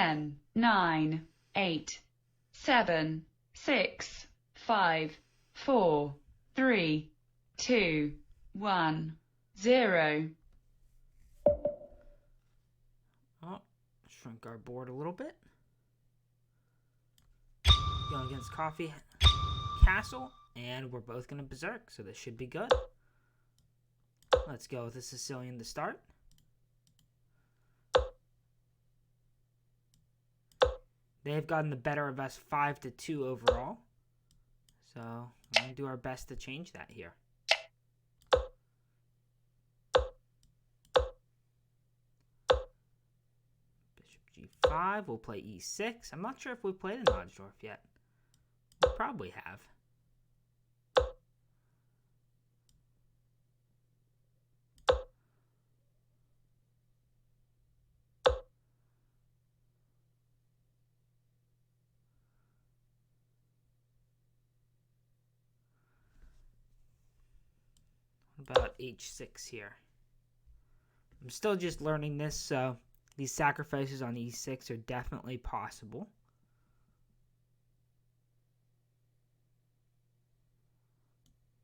10, 9, 8, 7, 6, 5, 4, 3, 2, 1, 0. Oh, shrink our board a little bit. Going against Coffee Castle, and we're both going to Berserk, so this should be good. Let's go with the Sicilian to start. They've gotten the better of us 5-2 overall. So we're going to do our best to change that here. Bishop G5, we'll play E6. I'm not sure if we played an Najdorf yet. We probably have. About H6 here. I'm still just learning this, so these sacrifices on E6 are definitely possible.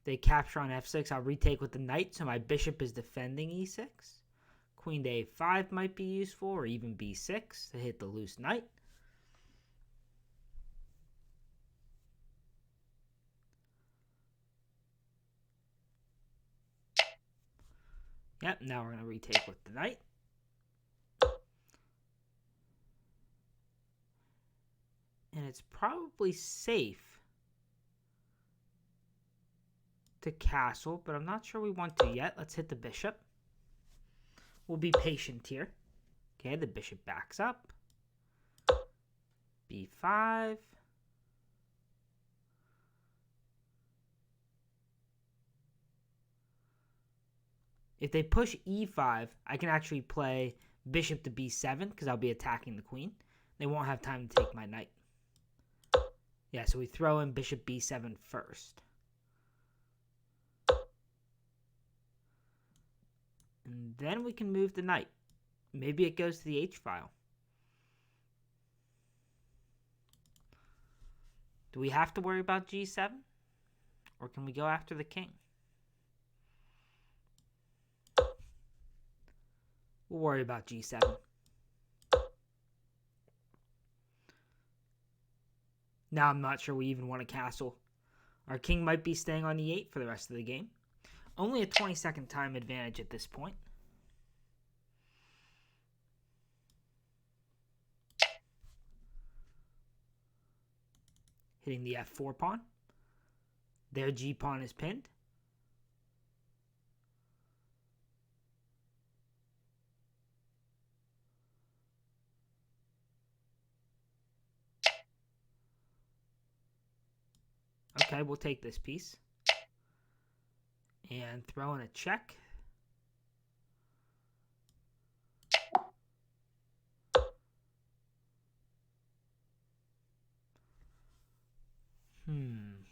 They capture on F6, I'll retake with the knight, so my bishop is defending E6. Queen to A5 might be useful, or even B6 to hit the loose knight. Yep, now we're going to retake with the knight. And it's probably safe to castle, but I'm not sure we want to yet. Let's hit the bishop. We'll be patient here. Okay, the bishop backs up. B5. If they push E5, I can actually play bishop to B7 because I'll be attacking the queen. They won't have time to take my knight. Yeah, so we throw in bishop B7 first. And then we can move the knight. Maybe it goes to the H file. Do we have to worry about G7? Or can we go after the king? We'll worry about G7. Now I'm not sure we even want to castle. Our king might be staying on E8 for the rest of the game. Only a 20-second time advantage at this point. Hitting the F4 pawn. Their G pawn is pinned. Okay, we'll take this piece. And throw in a check.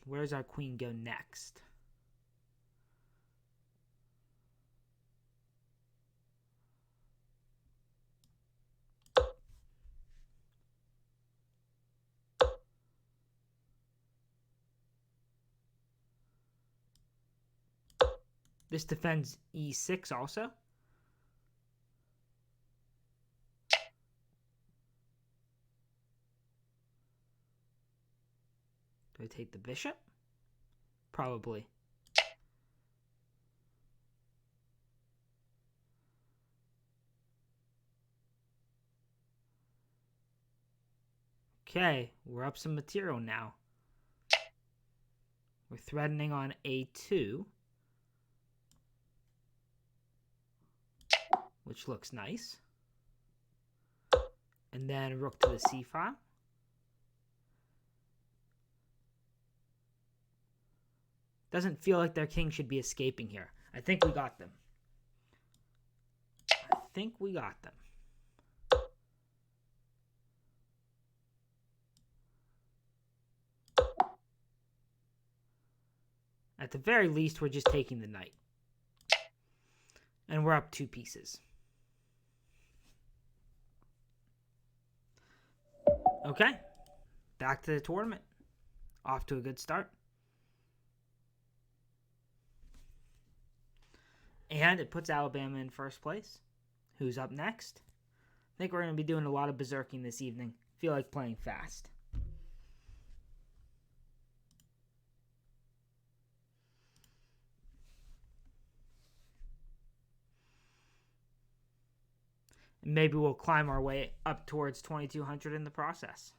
Where's our queen go next? This defends E6 also. Do I take the bishop? Probably. Okay, we're up some material now. We're threatening on A2. Which looks nice. And then rook to the C file. Doesn't feel like their king should be escaping here. I think we got them. At the very least, we're just taking the knight. And we're up 2 pieces. Okay, back to the tournament. Off to a good start. And it puts Alabama in first place. Who's up next? I think we're going to be doing a lot of berserking this evening. Feel like playing fast. And maybe we'll climb our way up towards 2200 in the process.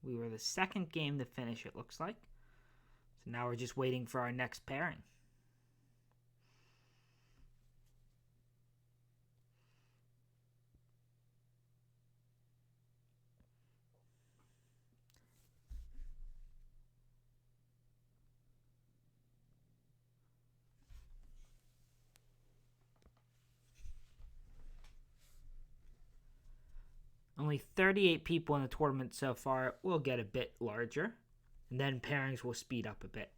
We were the second game to finish, it looks like. So now we're just waiting for our next pairing. Only 38 people in the tournament so far. It will get a bit larger, and then pairings will speed up a bit.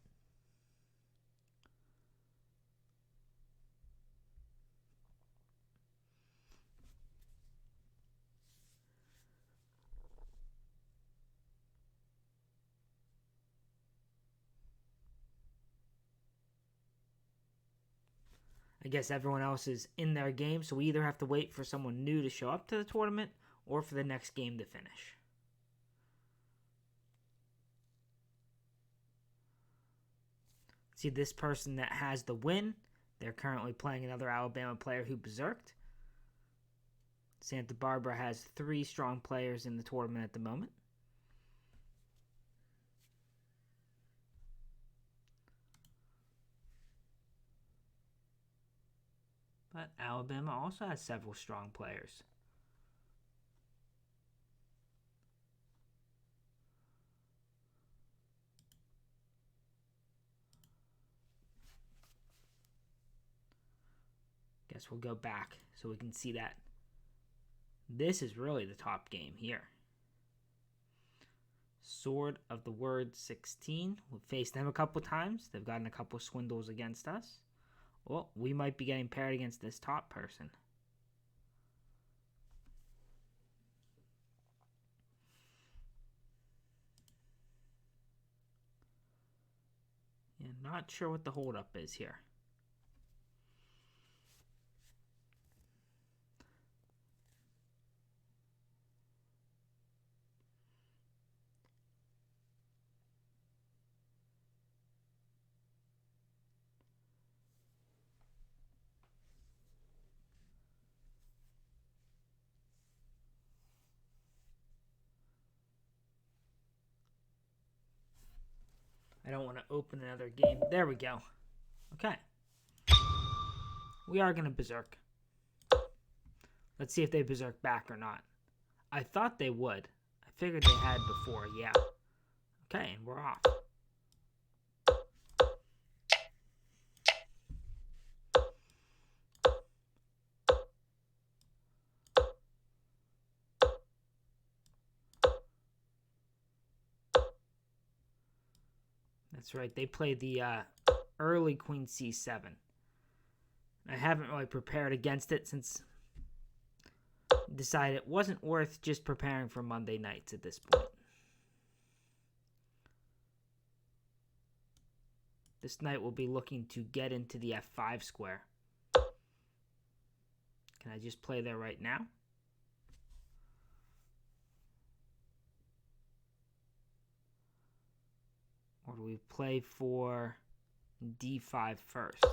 I guess everyone else is in their game, so we either have to wait for someone new to show up to the tournament or for the next game to finish. See, this person that has the win, they're currently playing another Alabama player who berserked. Santa Barbara has 3 strong players in the tournament at the moment. But Alabama also has several strong players. Guess we'll go back so we can see that this is really the top game here. Sword of the Word 16. We've faced them a couple times. They've gotten a couple swindles against us. Well, we might be getting paired against this top person. Yeah, not sure what the holdup is here. I don't want to open another game. There we go. Okay. We are going to berserk. Let's see if they berserk back or not. I thought they would. I figured they had before, yeah. Okay, and we're off. That's right, they played the early Queen C7. I haven't really prepared against it since I decided it wasn't worth just preparing for Monday nights at this point. This knight will be looking to get into the F5 square. Can I just play there right now? Or do we play for D5 first?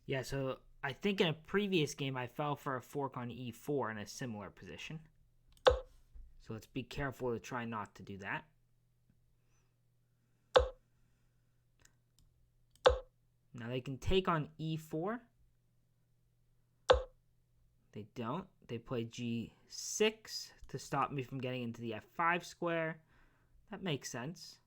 Yeah, so I think in a previous game I fell for a fork on E4 in a similar position. So let's be careful to try not to do that. Now they can take on E4. They don't. They play G6 to stop me from getting into the F5 square. That makes sense.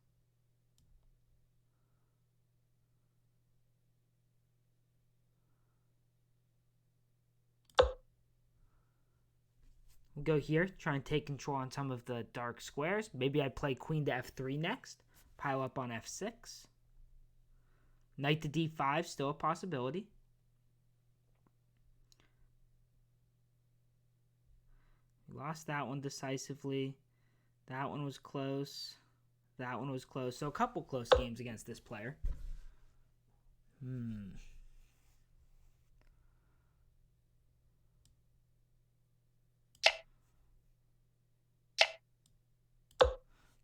We'll go here, try and take control on some of the dark squares. Maybe I play queen to F3 next. Pile up on f6. Knight to d5, still a possibility. We lost that one decisively. That one was close. That one was close. So a couple close games against this player.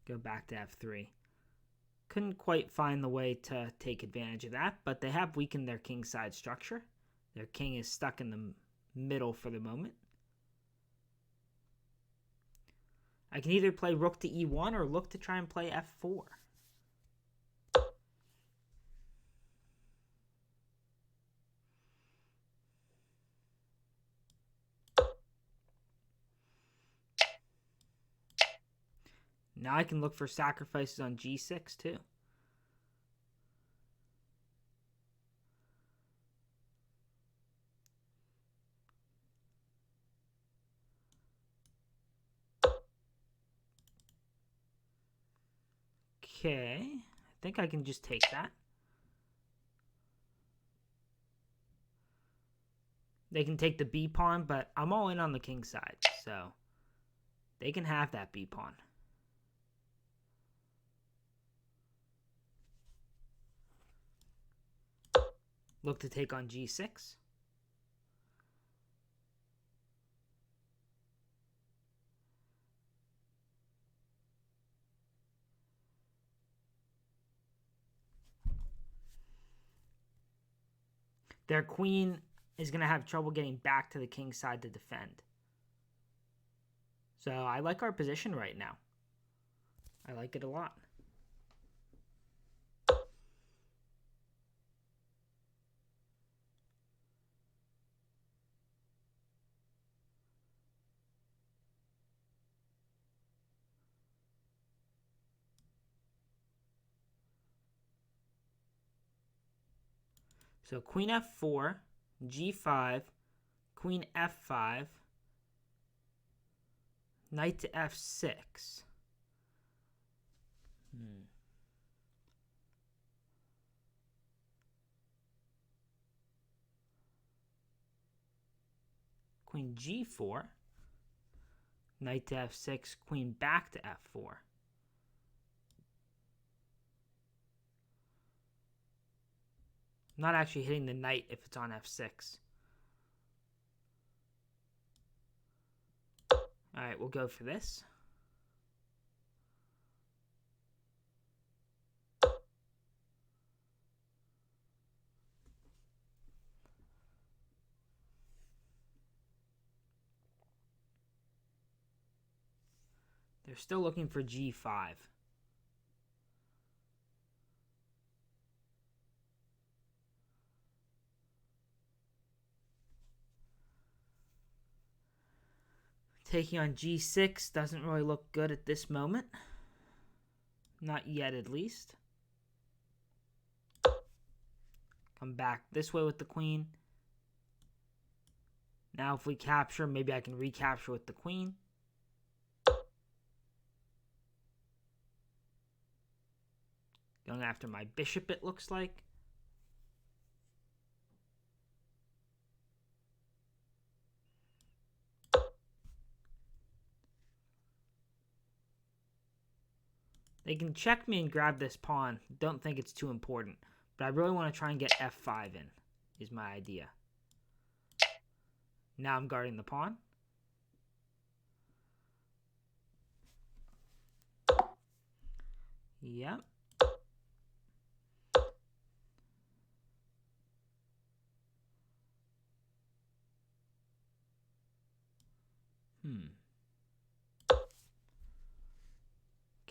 Go back to f3. Couldn't quite find the way to take advantage of that, but they have weakened their kingside structure. Their king is stuck in the middle for the moment. I can either play rook to e1 or look to try and play f4. Now I can look for sacrifices on g6 too. Okay, I think I can just take that. They can take the b pawn, but I'm all in on the king side, so they can have that b pawn. Look to take on g6. Their queen is going to have trouble getting back to the king side to defend. So I like our position right now. I like it a lot. So queen f4, g5, queen f5, knight to f6. Queen g4, knight to f6, queen back to f4. I'm not actually hitting the knight if it's on f6. All right, we'll go for this. They're still looking for g5. Taking on g6 doesn't really look good at this moment. Not yet, at least. Come back this way with the queen. Now if we capture, maybe I can recapture with the queen. Going after my bishop, it looks like. They can check me and grab this pawn. Don't think it's too important. But I really want to try and get f5 in, is my idea. Now I'm guarding the pawn. Yep.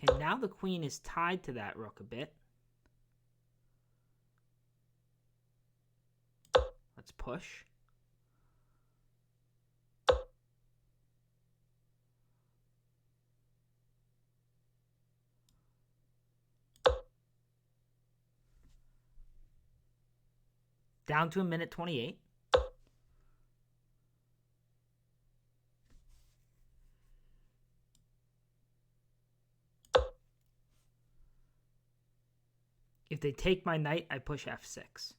Okay, now the queen is tied to that rook a bit. Let's push. Down to a minute 28. If they take my knight, I push f6.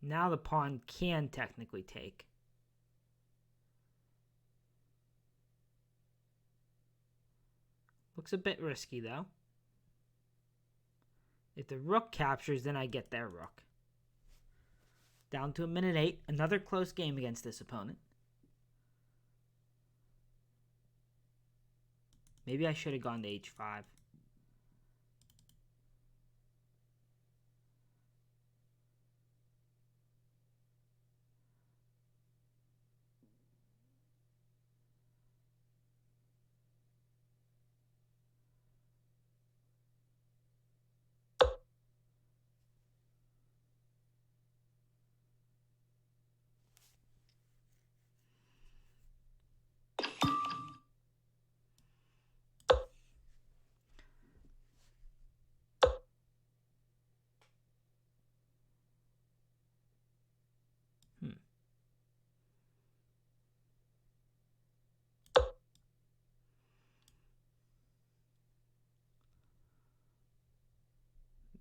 Now the pawn can technically take. Looks a bit risky, though. If the rook captures, then I get their rook. Down to a minute 8. Another close game against this opponent. Maybe I should have gone to h5.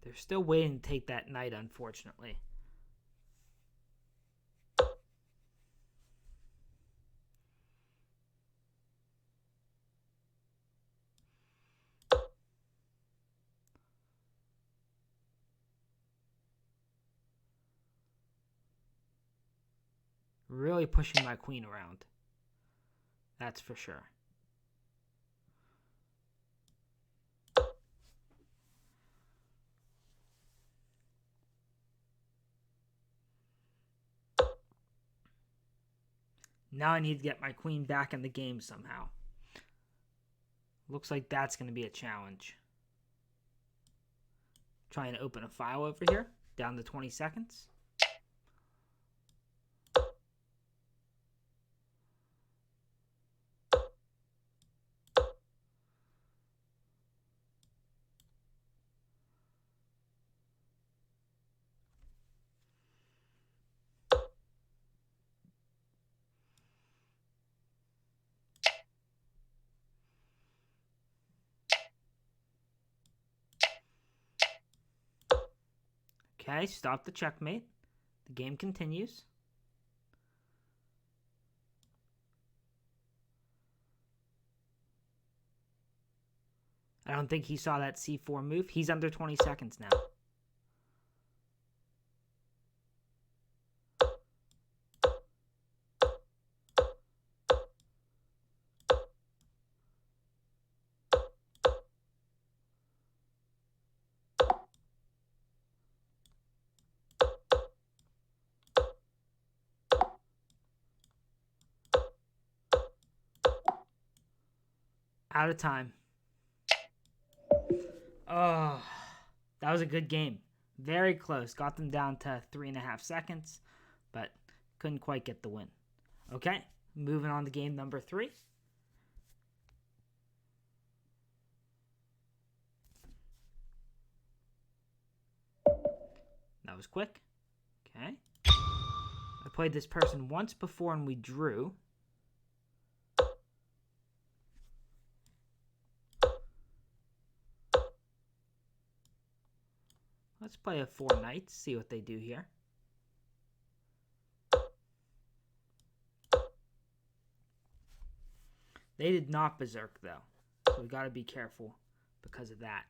They're still waiting to take that knight, unfortunately. Really pushing my queen around. That's for sure. Now I need to get my queen back in the game somehow. Looks like that's going to be a challenge. Trying to open a file over here. Down to 20 seconds. Okay, stop the checkmate. The game continues. I don't think he saw that c4 move. He's under 20 seconds now. Out of time. Oh, that was a good game. Very close. Got them down to 3.5 seconds, but couldn't quite get the win. Okay, moving on to game number 3. That was quick. Okay. I played this person once before and we drew. Let's play a 4 knights, see what they do here. They did not berserk though, so we got to be careful because of that.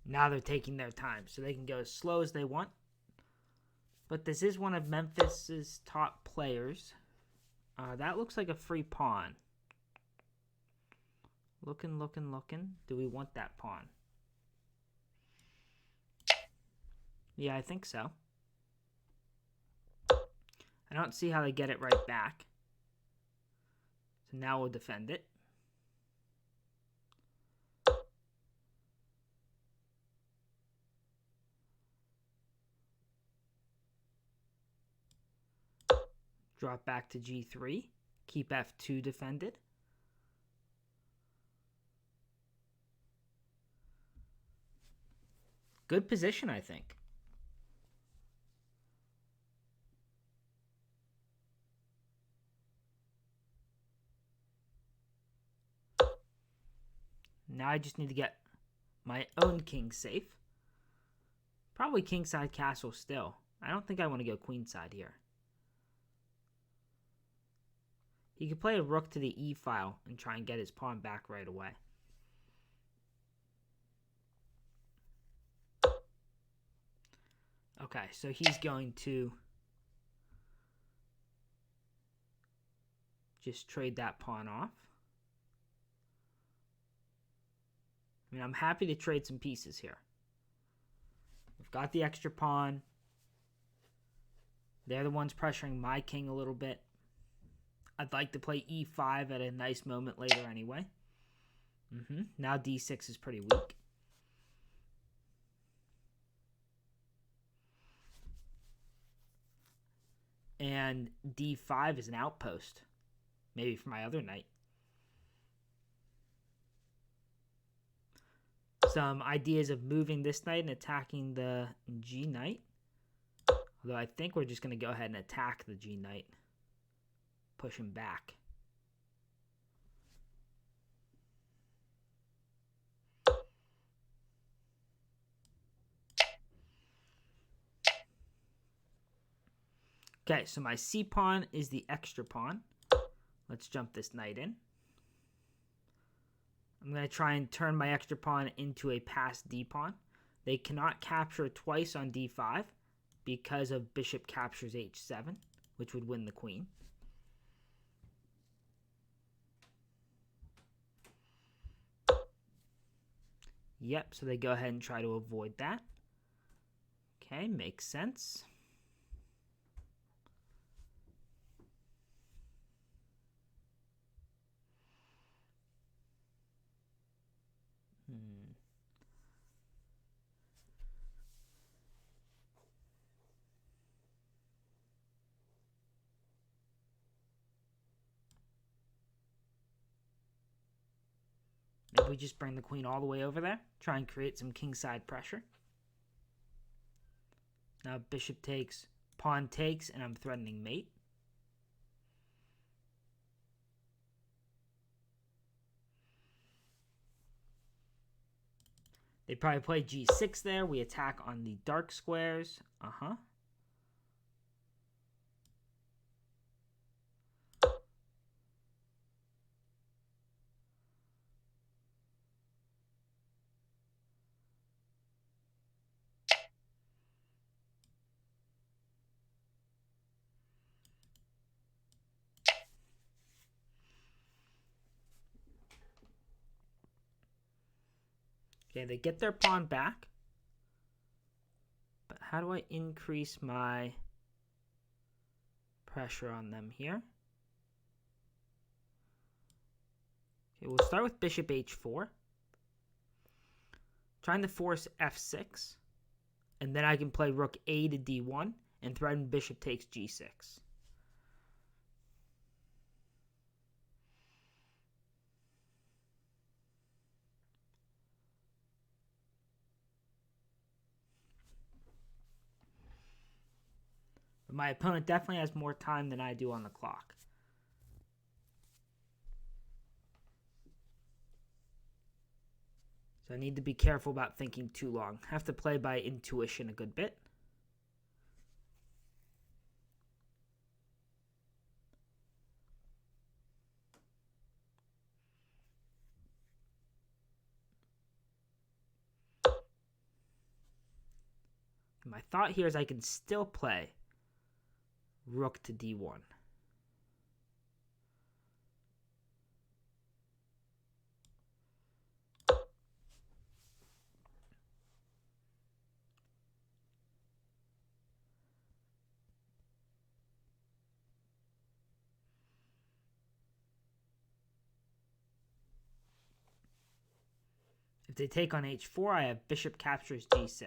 Now they're taking their time, so they can go as slow as they want. But this is one of Memphis's top players. That looks like a free pawn. Looking. Do we want that pawn? Yeah, I think so. I don't see how they get it right back. So now we'll defend it. Drop back to G3. Keep F2 defended. Good position, I think. Now I just need to get my own king safe. Probably kingside castle still. I don't think I want to go queenside here. He could play a rook to the e file and try and get his pawn back right away. Okay, so he's going to just trade that pawn off. I mean, I'm happy to trade some pieces here. We've got the extra pawn. They're the ones pressuring my king a little bit. I'd like to play e5 at a nice moment later anyway. Now d6 is pretty weak. And d5 is an outpost. Maybe for my other knight. Some ideas of moving this knight and attacking the G knight. Although I think we're just going to go ahead and attack the G knight. Push him back. Okay, so my C pawn is the extra pawn. Let's jump this knight in. I'm going to try and turn my extra pawn into a passed D pawn. They cannot capture twice on D5 because of bishop captures H7, which would win the queen. Yep, so they go ahead and try to avoid that. Okay, makes sense. Maybe we just bring the queen all the way over there. Try and create some kingside pressure. Now bishop takes, pawn takes, and I'm threatening mate. They probably play g6 there. We attack on the dark squares. Okay, they get their pawn back. But how do I increase my pressure on them here? Okay, we'll start with bishop h4. Trying to force f6. And then I can play rook a to d1 and threaten bishop takes g6. But my opponent definitely has more time than I do on the clock. So I need to be careful about thinking too long. I have to play by intuition a good bit. My thought here is I can still play rook to d1. they take on h4, I have bishop captures g6.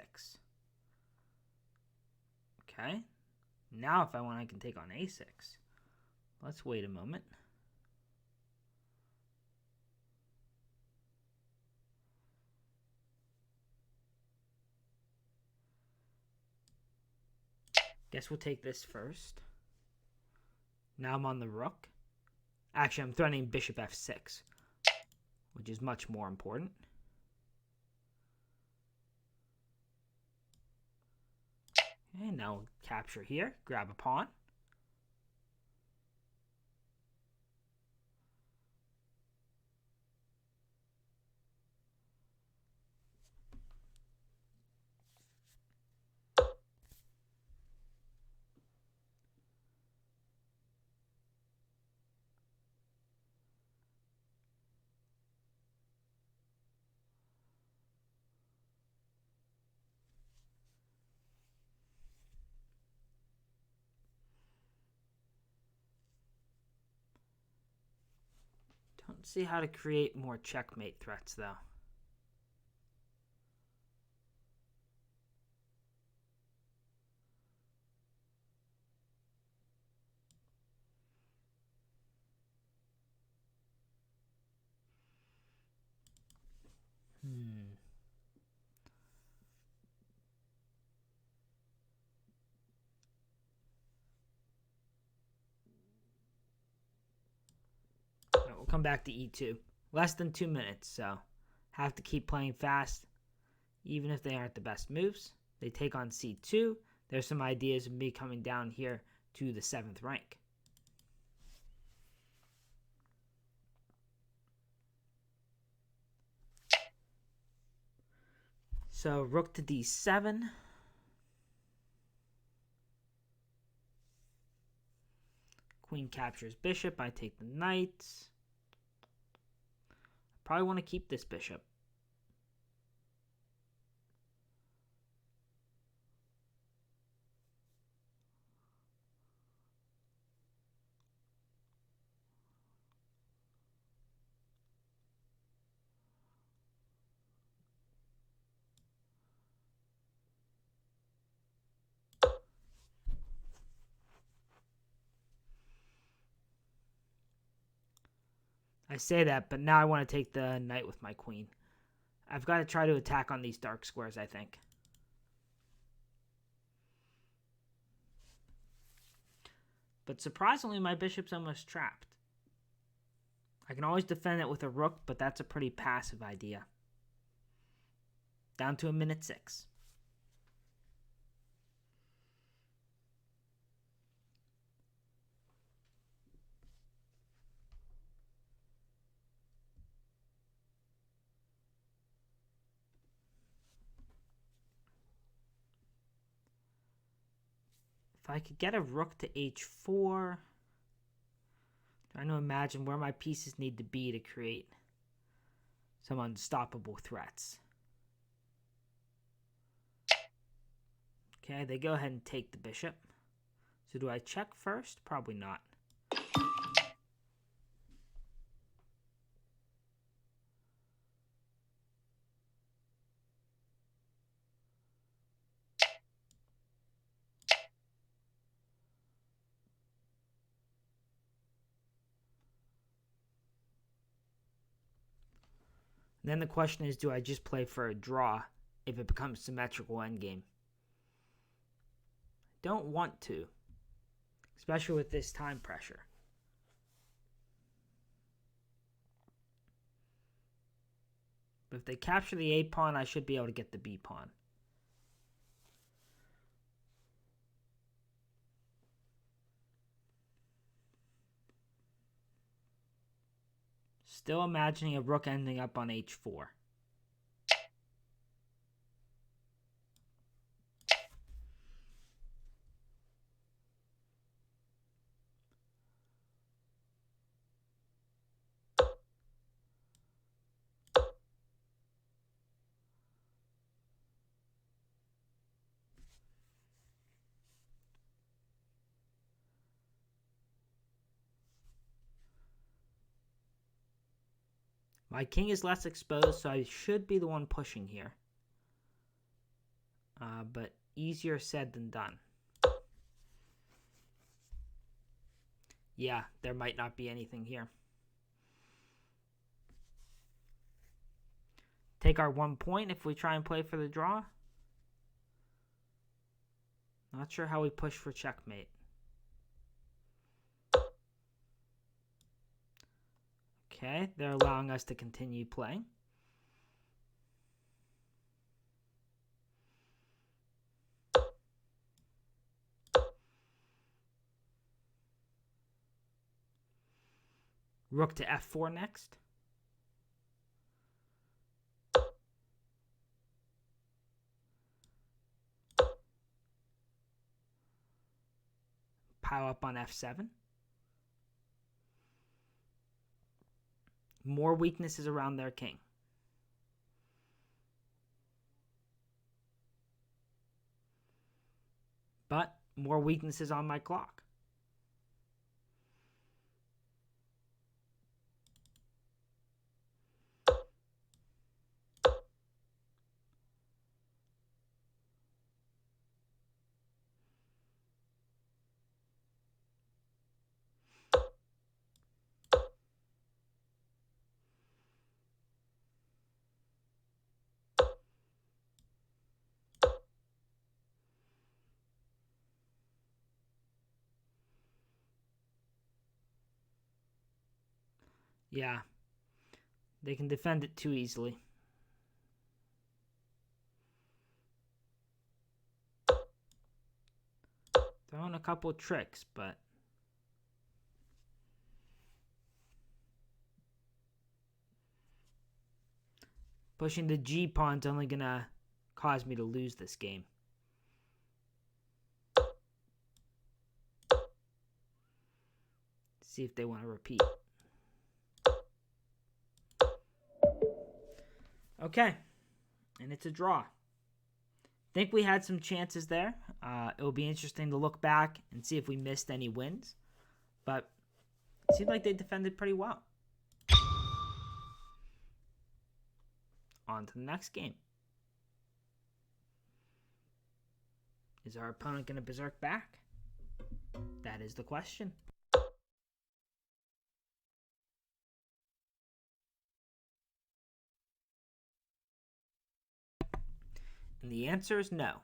Okay. Now if I want, I can take on a6. Let's wait a moment. Guess we'll take this first. Now I'm on the rook. Actually, I'm threatening bishop f6, which is much more important. Okay, now capture here, grab a pawn. Don't see how to create more checkmate threats, though. We'll come back to e2. Less than 2 minutes, so have to keep playing fast, even if they aren't the best moves. They take on c2. There's some ideas of me coming down here to the 7th rank. So rook to d7. Queen captures bishop. I take the knight. Probably want to keep this bishop. I say that, but now I want to take the knight with my queen. I've got to try to attack on these dark squares, I think. But surprisingly, my bishop's almost trapped. I can always defend it with a rook, but that's a pretty passive idea. Down to a minute 6. If I could get a rook to h4, trying to imagine where my pieces need to be to create some unstoppable threats. Okay, they go ahead and take the bishop. So do I check first? Probably not. Then the question is, do I just play for a draw if it becomes symmetrical endgame? Don't want to, especially with this time pressure. But if they capture the A pawn, I should be able to get the B pawn. Still imagining a rook ending up on h4. My king is less exposed, so I should be the one pushing here. But easier said than done. Yeah, there might not be anything here. Take our 1 point if we try and play for the draw. Not sure how we push for checkmate. Okay, they're allowing us to continue playing. Rook to f4 next. Pile up on f7. More weaknesses around their king. But more weaknesses on my clock. Yeah, they can defend it too easily. Throwing a couple of tricks, but pushing the G pawn's only gonna cause me to lose this game. See if they want to repeat. Okay, and it's a draw. Think we had some chances there. It will be interesting to look back and see if we missed any wins. But it seemed like they defended pretty well. On to the next game. Is our opponent going to berserk back? That is the question. And the answer is no.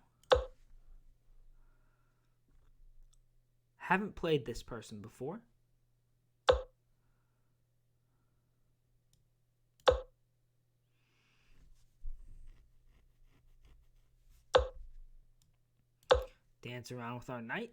Haven't played this person before. Dance around with our knight.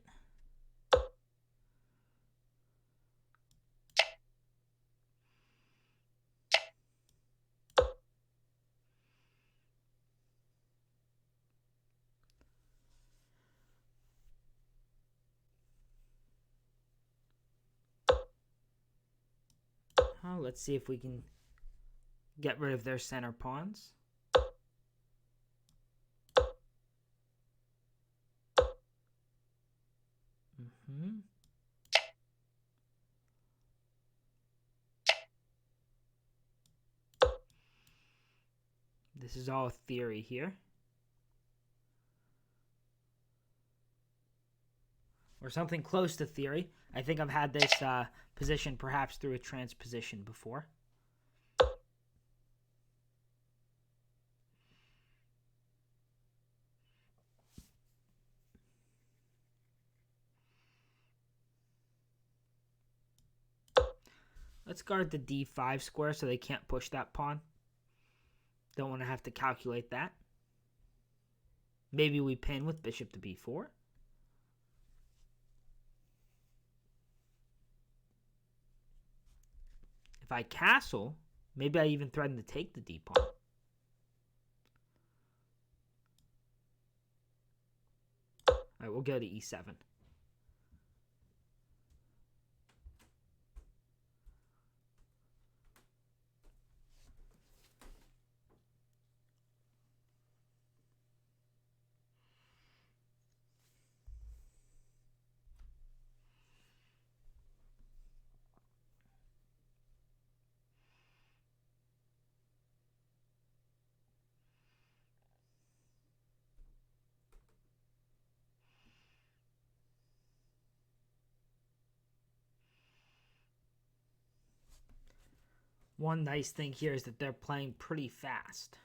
Oh, let's see if we can get rid of their center pawns. This is all theory here. Or something close to theory. I think I've had this position perhaps through a transposition before. Let's guard the d5 square so they can't push that pawn. Don't want to have to calculate that. Maybe we pin with bishop to b4. If I castle, maybe I even threaten to take the d pawn. All right, we'll go to e7. One nice thing here is that they're playing pretty fast.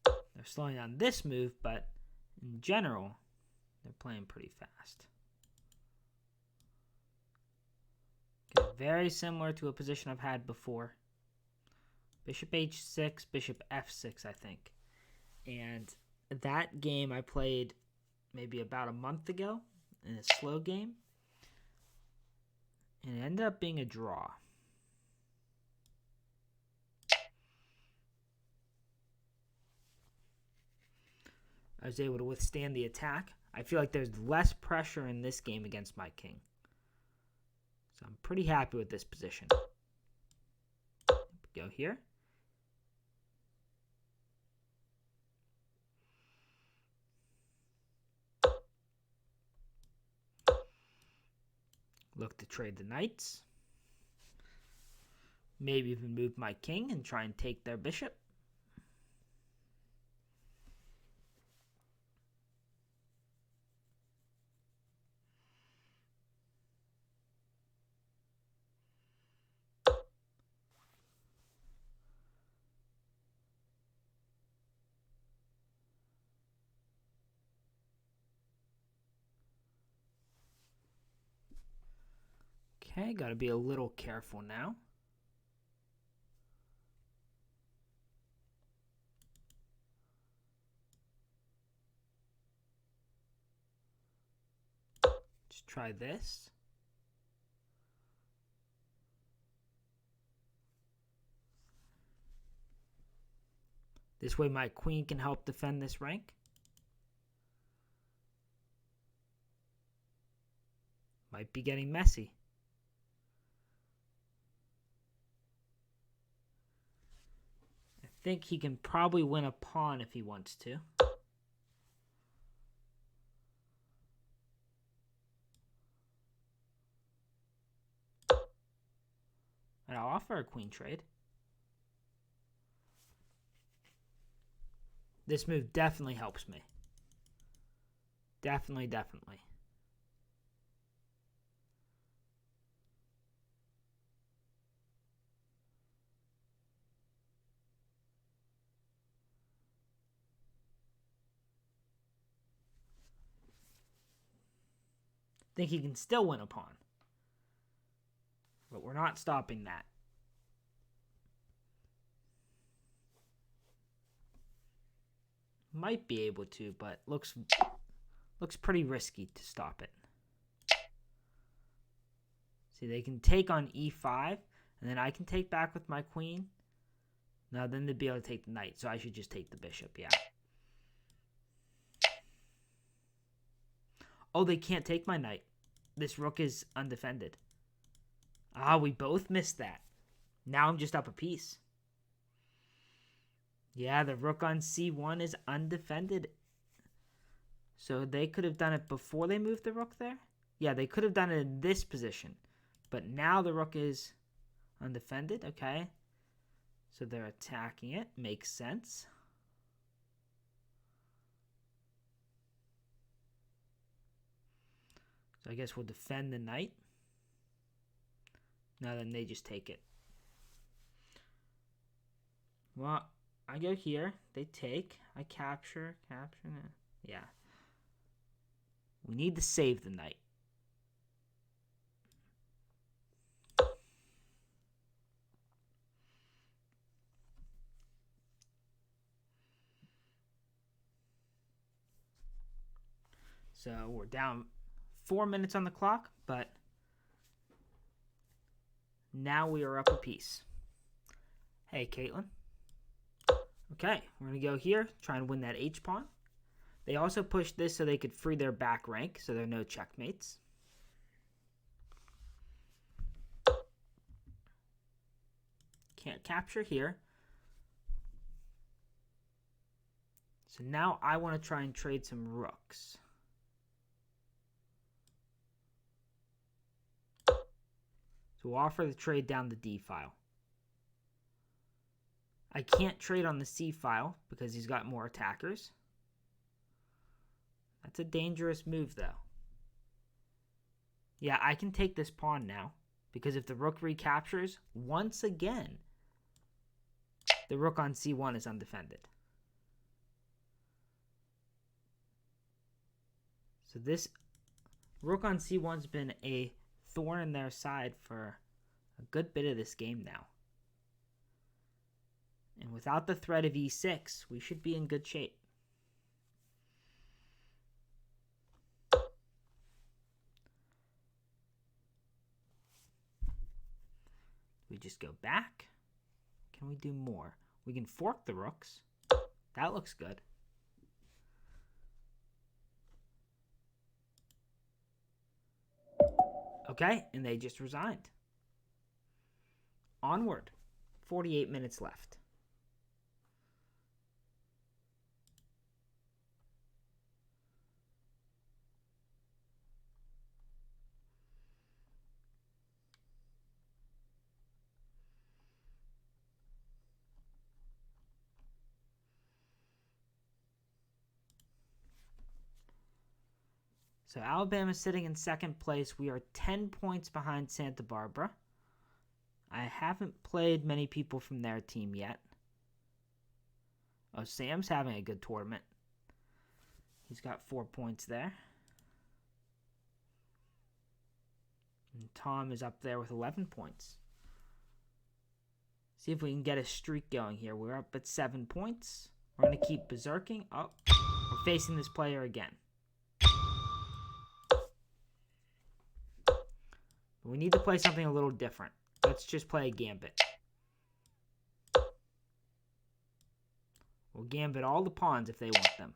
They're slowing down this move, but in general, they're playing pretty fast. Okay, very similar to a position I've had before. Bishop h6, bishop f6, I think. And that game I played maybe about a month ago in a slow game. And it ended up being a draw. I was able to withstand the attack. I feel like there's less pressure in this game against my king. So I'm pretty happy with this position. Go here. Look to trade the knights. Maybe even move my king and try and take their bishop. Okay, got to be a little careful now. Let's try this. This way my queen can help defend this rank. Might be getting messy. I think he can probably win a pawn if he wants to. And I'll offer a queen trade. This move definitely helps me. Definitely. Think he can still win a pawn. But we're not stopping that. Might be able to, but looks pretty risky to stop it. See, they can take on e5, and then I can take back with my queen. Now then they'd be able to take the knight, so I should just take the bishop, yeah. Oh, they can't take my knight. This rook is undefended. Ah, we both missed that. Now I'm just up a piece. Yeah, the rook on c1 is undefended. So they could have done it before they moved the rook there? Yeah, they could have done it in this position. But now the rook is undefended, okay. So they're attacking it. Makes sense. So I guess we'll defend the knight. Now then they just take it. Well, I go here. They take. I capture. Yeah. We need to save the knight. So we're down 4 minutes on the clock, but now we are up a piece. Hey, Caitlin. Okay, we're going to go here, try and win that h-pawn. They also pushed this so they could free their back rank, so there are no checkmates. Can't capture here. So now I want to try and trade some rooks. So we'll offer the trade down the D file. I can't trade on the C file because he's got more attackers. That's a dangerous move, though. Yeah, I can take this pawn now. Because if the rook recaptures, once again, the rook on c1 is undefended. So this rook on c1's been a thorn in their side for a good bit of this game now. And without the threat of e6, we should be in good shape. We just go back. Can we do more? We can fork the rooks. That looks good. Okay, and they just resigned. Onward. 48 minutes left. So Alabama's sitting in second place. We are 10 points behind Santa Barbara. I haven't played many people from their team yet. Oh, Sam's having a good tournament. He's got 4 points there. And Tom is up there with 11 points. See if we can get a streak going here. We're up at 7 points. We're going to keep berserking. Oh, we're facing this player again. We need to play something a little different. Let's just play a gambit. We'll gambit all the pawns if they want them.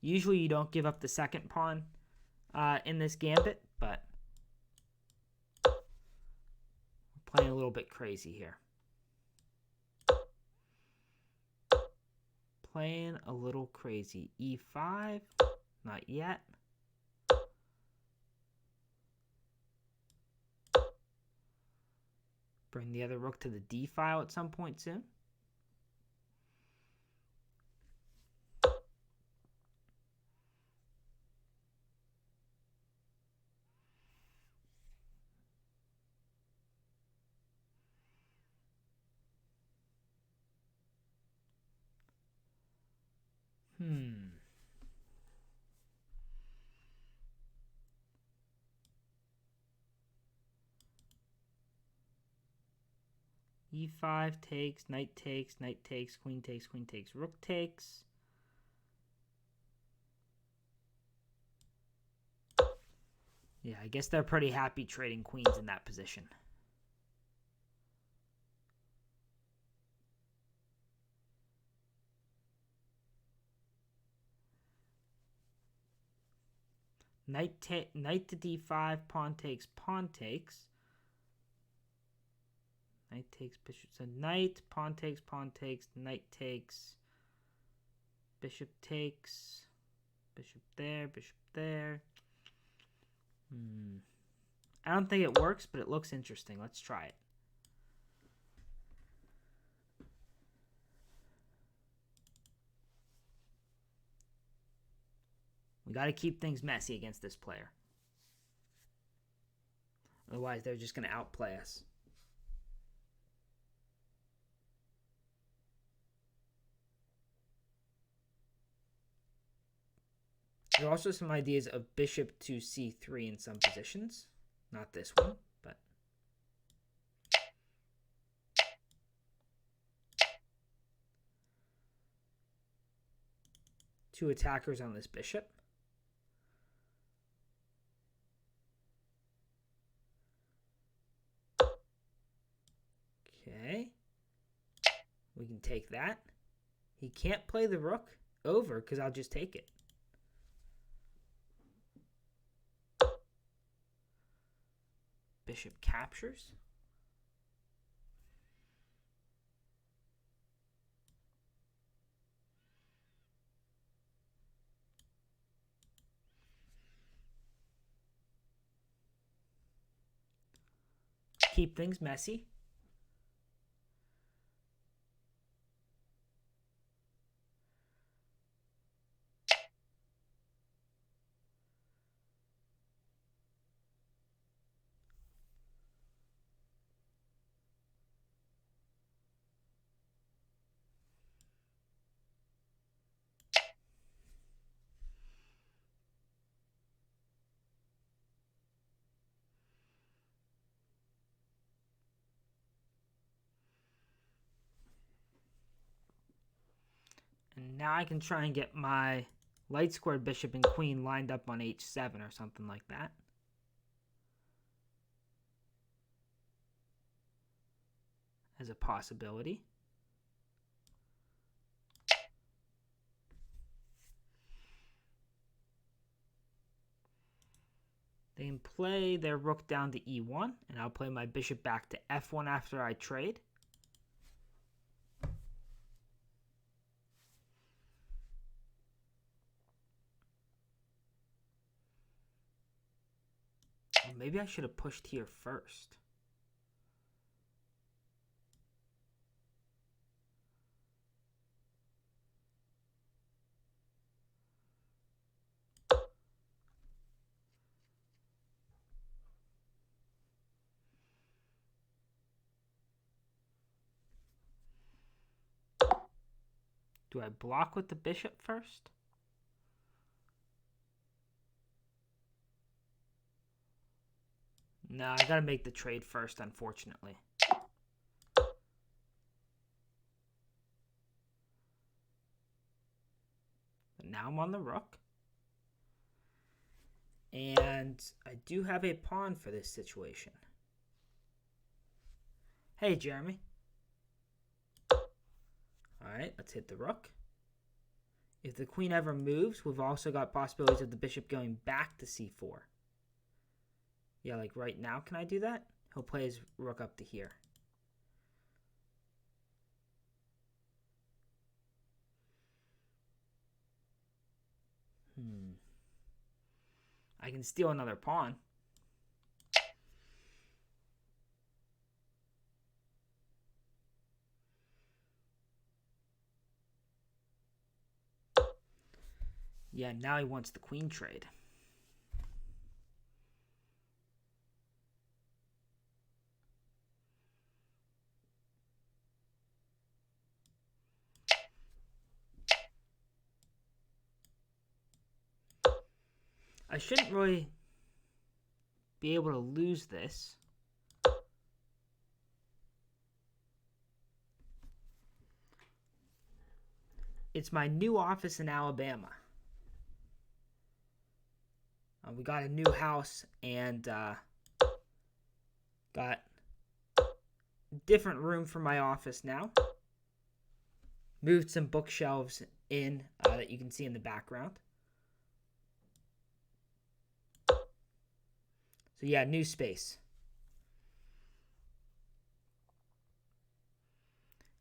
Usually you don't give up the second pawn in this gambit, but we're playing a little bit crazy here. Playing a little crazy. E5, not yet. Bring the other rook to the D file at some point soon. E5 takes, knight takes, knight takes, queen takes, queen takes, rook takes. Yeah, I guess they're pretty happy trading queens in that position. Knight to d5, pawn takes, pawn takes. Knight takes, bishop. So knight, pawn takes, knight takes, bishop takes, bishop there, bishop there. I don't think it works, but it looks interesting. Let's try it. We got to keep things messy against this player. Otherwise, they're just going to outplay us. There are also some ideas of bishop to c3 in some positions. Not this one, but... Two attackers on this bishop. Okay. We can take that. He can't play the rook over because I'll just take it. Bishop captures. Keep things messy. And now I can try and get my light squared bishop and queen lined up on h7 or something like that. As a possibility. They can play their rook down to e1, and I'll play my bishop back to f1 after I trade. Well, maybe I should have pushed here first. Do I block with the bishop first? No, I gotta make the trade first, unfortunately. But now I'm on the rook. And I do have a pawn for this situation. Hey, Jeremy. Alright, let's hit the rook. If the queen ever moves, we've also got possibilities of the bishop going back to c4. Yeah, like right now, can I do that? He'll play his rook up to here. I can steal another pawn. Yeah, now he wants the queen trade. I shouldn't really be able to lose this. It's my new office in Alabama. We got a new house and got a different room for my office now. Moved some bookshelves in that you can see in the background. So yeah, new space.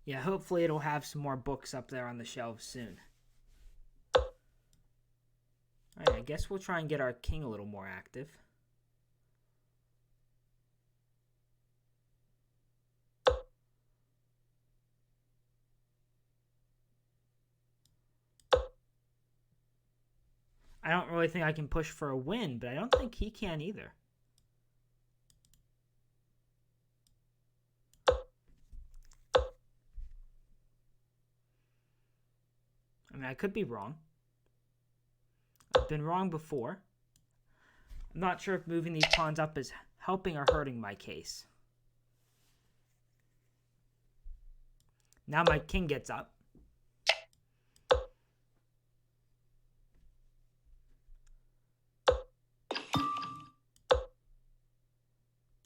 Yeah, hopefully it'll have some more books up there on the shelves soon. Alright, I guess we'll try and get our king a little more active. I don't really think I can push for a win, but I don't think he can either. I mean, I could be wrong. I've been wrong before. I'm not sure if moving these pawns up is helping or hurting my case. Now my king gets up.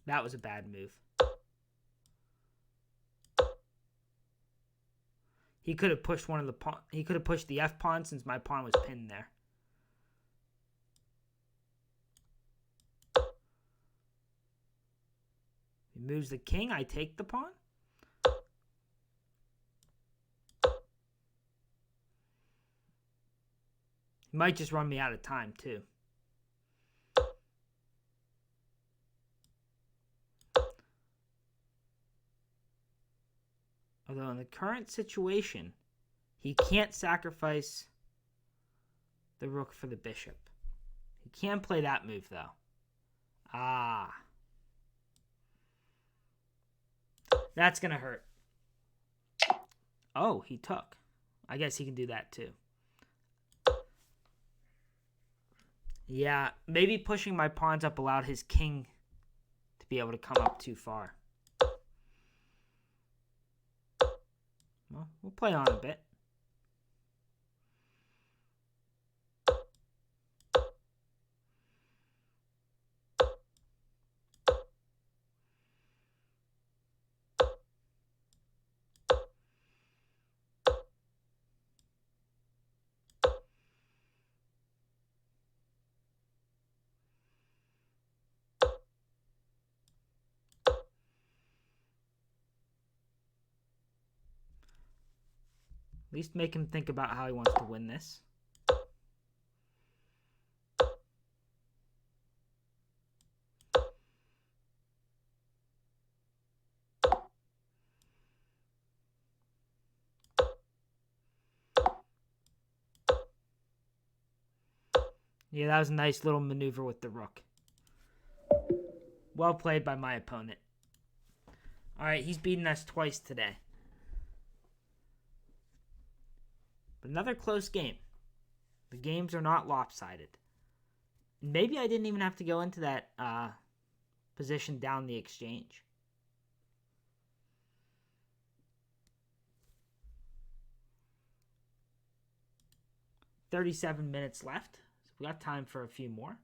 That was a bad move. He could have pushed one of the pawn. He could have pushed the f pawn since my pawn was pinned there. He moves the king. I take the pawn. He might just run me out of time too. Although in the current situation, he can't sacrifice the rook for the bishop. He can play that move, though. Ah. That's going to hurt. Oh, he took. I guess he can do that, too. Yeah, maybe pushing my pawns up allowed his king to be able to come up too far. Well, we'll play on a bit. least make him think about how he wants to win this. Yeah, that was a nice little maneuver with the rook. Well played by my opponent. All right, he's beaten us twice today. But another close game. The games are not lopsided. Maybe I didn't even have to go into that position down the exchange. "37 minutes left, so we got time for a few more.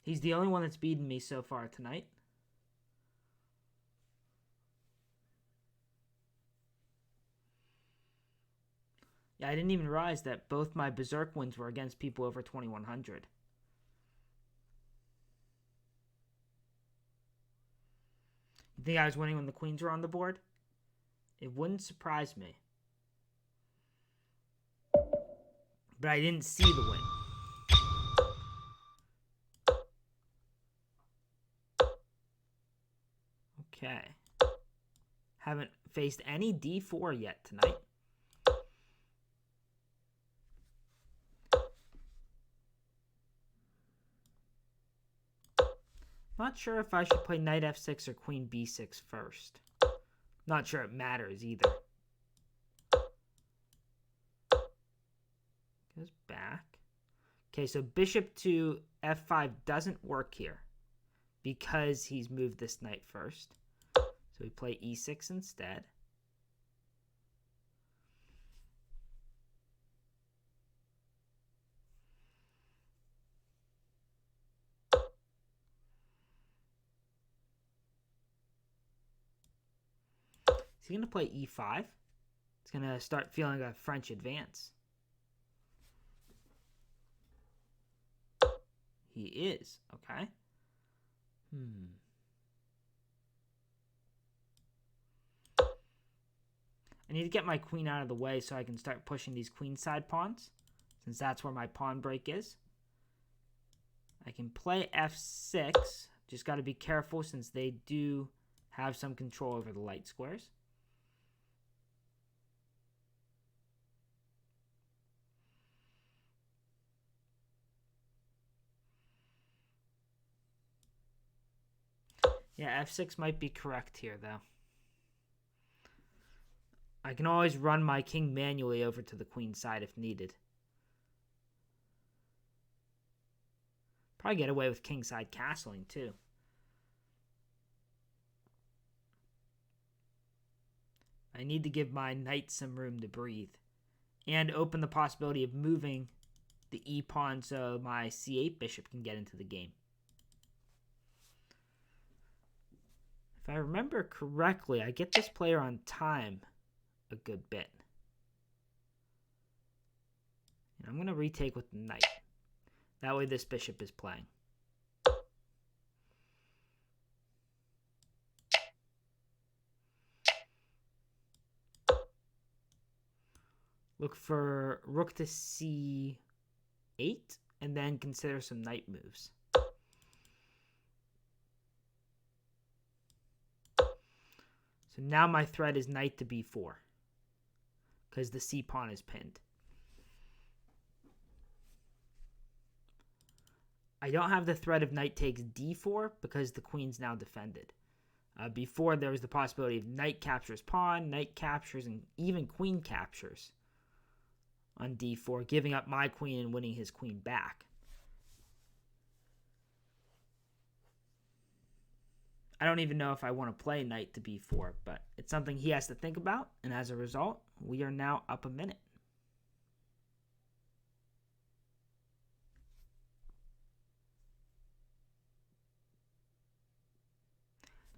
He's the only one that's beaten me so far tonight. Yeah, I didn't even realize that both my Berserk wins were against people over 2100. You think I was winning when the queens were on the board? It wouldn't surprise me. But I didn't see the win. Okay. Haven't faced any d4 yet tonight. Not sure if I should play knight f6 or queen b6 first. Not sure it matters either. Goes back. Okay, so bishop to f5 doesn't work here because he's moved this knight first. So we play e6 instead. Is he going to play e5? It's going to start feeling like a French advance. He is. Okay. I need to get my queen out of the way so I can start pushing these queenside pawns, since that's where my pawn break is. I can play f6. Just got to be careful since they do have some control over the light squares. Yeah, f6 might be correct here, though. I can always run my king manually over to the queen side if needed. Probably get away with kingside castling, too. I need to give my knight some room to breathe and open the possibility of moving the e-pawn so my c8 bishop can get into the game. If I remember correctly, I get this player on time a good bit. And I'm going to retake with the knight. That way this bishop is playing. Look for rook to c8 and then consider some knight moves. So now my threat is knight to b4 because the c-pawn is pinned. I don't have the threat of knight takes d4 because the queen's now defended. Before, there was the possibility of knight captures pawn, knight captures, and even queen captures on d4, giving up my queen and winning his queen back. I don't even know if I want to play knight to b4, but it's something he has to think about, and as a result, we are now up a minute.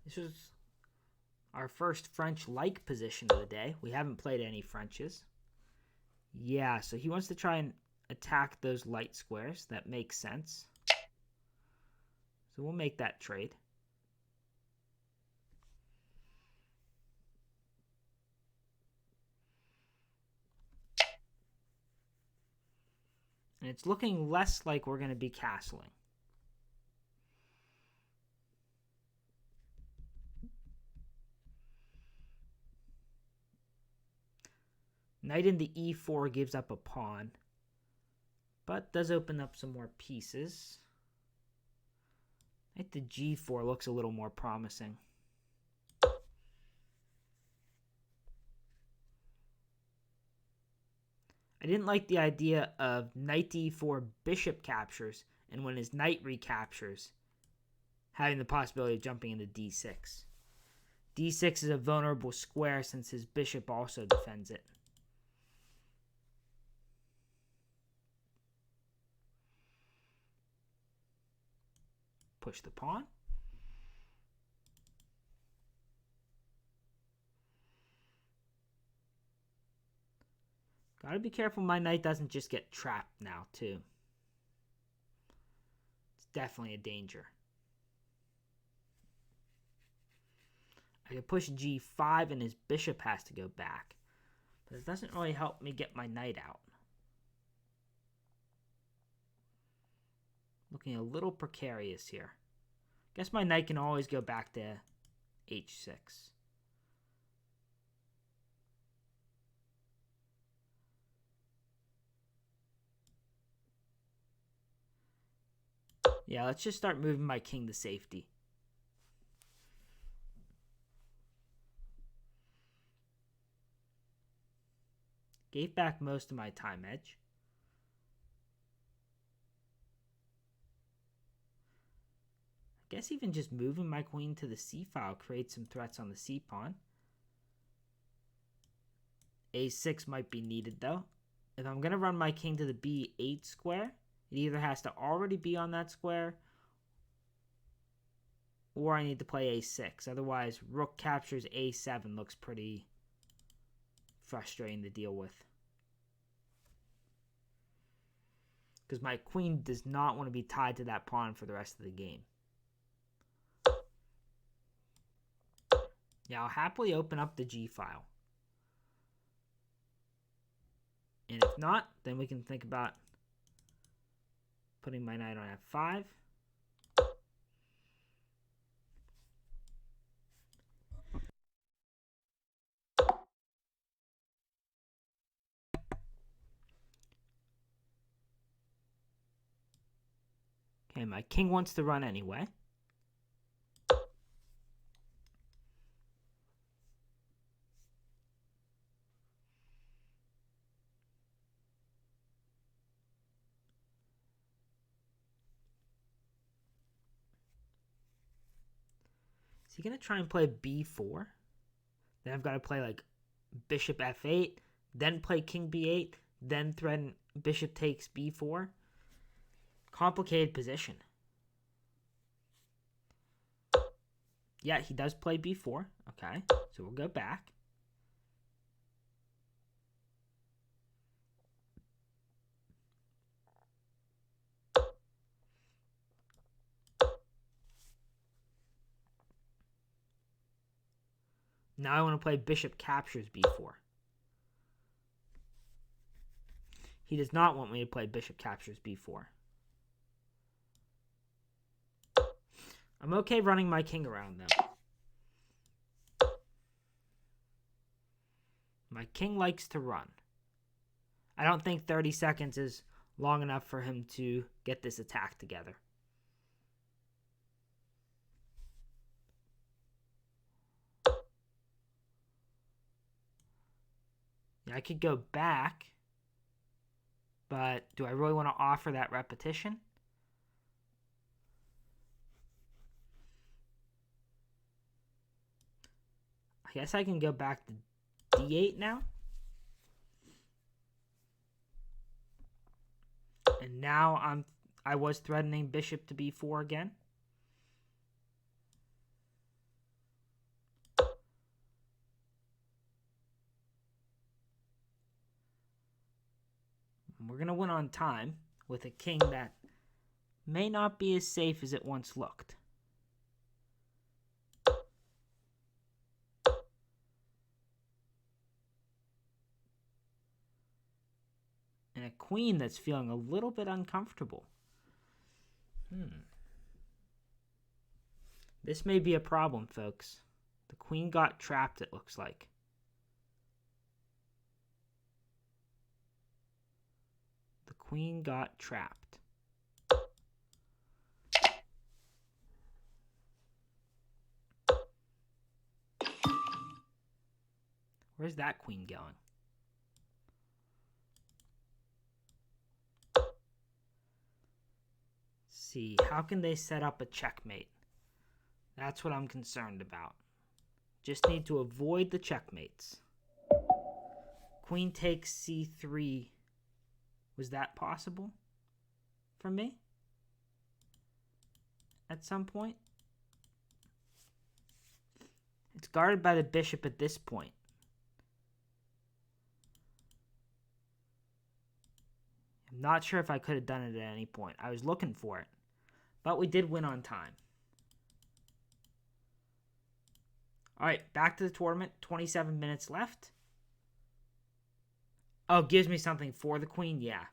This was our first French-like position of the day. We haven't played any Frenches. Yeah, so he wants to try and attack those light squares. That makes sense. So we'll make that trade. And it's looking less like we're going to be castling. Knight into e4 gives up a pawn, but does open up some more pieces. Knight to g4 looks a little more promising. I didn't like the idea of knight to e4 bishop captures, and when his knight recaptures, having the possibility of jumping into d6. d6 is a vulnerable square since his bishop also defends it. Push the pawn. Gotta be careful my knight doesn't just get trapped now, too. It's definitely a danger. I can push g5 and his bishop has to go back. But it doesn't really help me get my knight out. Looking a little precarious here. Guess my knight can always go back to h6. Yeah, let's just start moving my king to safety. Gave back most of my time edge. I guess even just moving my queen to the c file creates some threats on the c pawn. a6 might be needed though. If I'm going to run my king to the b8 square, it either has to already be on that square or I need to play a6. Otherwise, rook captures a7 looks pretty frustrating to deal with. Because my queen does not want to be tied to that pawn for the rest of the game. Yeah, I'll happily open up the g file. And if not, then we can think about putting my knight on f5. Okay, my king wants to run anyway. Is he going to try and play b4? Then I've got to play like bishop f8, then play king b8, then threaten bishop takes b4. Complicated position. Yeah, he does play b4. Okay, so we'll go back. Now I want to play bishop captures b4. He does not want me to play bishop captures b4. I'm okay running my king around though. My king likes to run. I don't think 30 seconds is long enough for him to get this attack together. Yeah, I could go back, but do I really want to offer that repetition? I guess I can go back to d8 now. And now I was threatening bishop to b4 again. We're going to win on time with a king that may not be as safe as it once looked. And And a queen that's feeling a little bit uncomfortable. This may be a problem, folks. The queen got trapped, it looks like. The queen got trapped. Where's that queen going? See, how can they set up a checkmate? That's what I'm concerned about. Just need to avoid the checkmates. Queen takes c3. Was that possible for me at some point? It's guarded by the bishop at this point. I'm not sure if I could have done it at any point. I was looking for it, but we did win on time. All right, back to the tournament. 27 minutes left. Oh, gives me something for the queen? Yeah.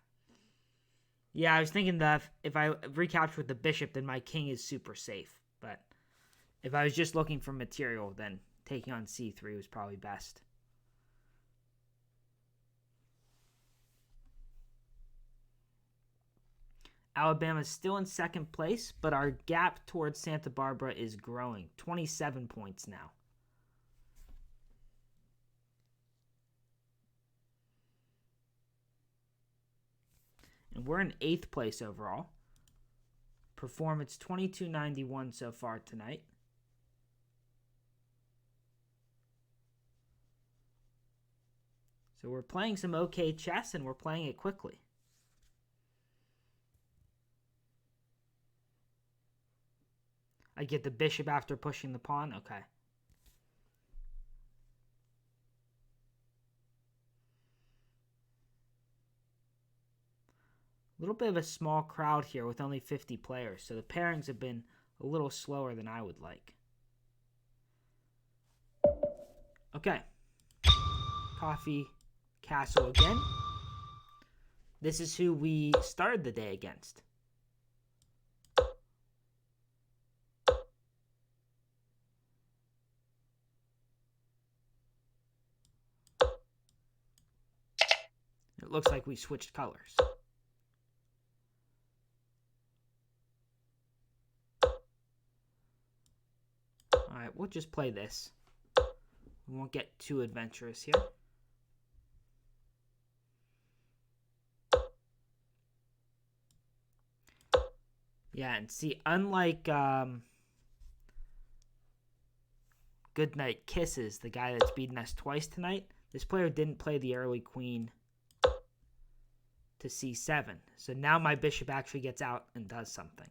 Yeah, I was thinking that if I recapture with the bishop, then my king is super safe. But if I was just looking for material, then taking on c3 was probably best. Alabama's still in second place, but our gap towards Santa Barbara is growing. 27 points now. And we're in 8th place overall. Performance 2291 so far tonight. So we're playing some okay chess, and we're playing it quickly. I get the bishop after pushing the pawn? Okay. A little bit of a small crowd here with only 50 players, so the pairings have been a little slower than I would like. Okay. Coffee Castle again. This is who we started the day against. It looks like we switched colors. Alright, we'll just play this. We won't get too adventurous here. Yeah, and see, unlike Goodnight Kisses, the guy that's beaten us twice tonight, this player didn't play the early queen to c7. So now my bishop actually gets out and does something.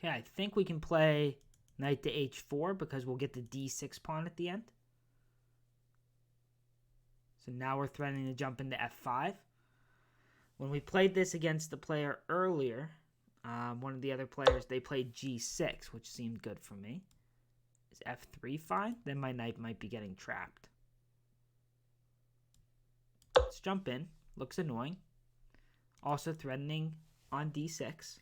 Okay, I think we can play knight to h4 because we'll get the d6 pawn at the end. So now we're threatening to jump into f5. When we played this against the player earlier, one of the other players, they played g6, which seemed good for me. Is f3 fine? Then my knight might be getting trapped. Let's jump in. Looks annoying. Also threatening on d6.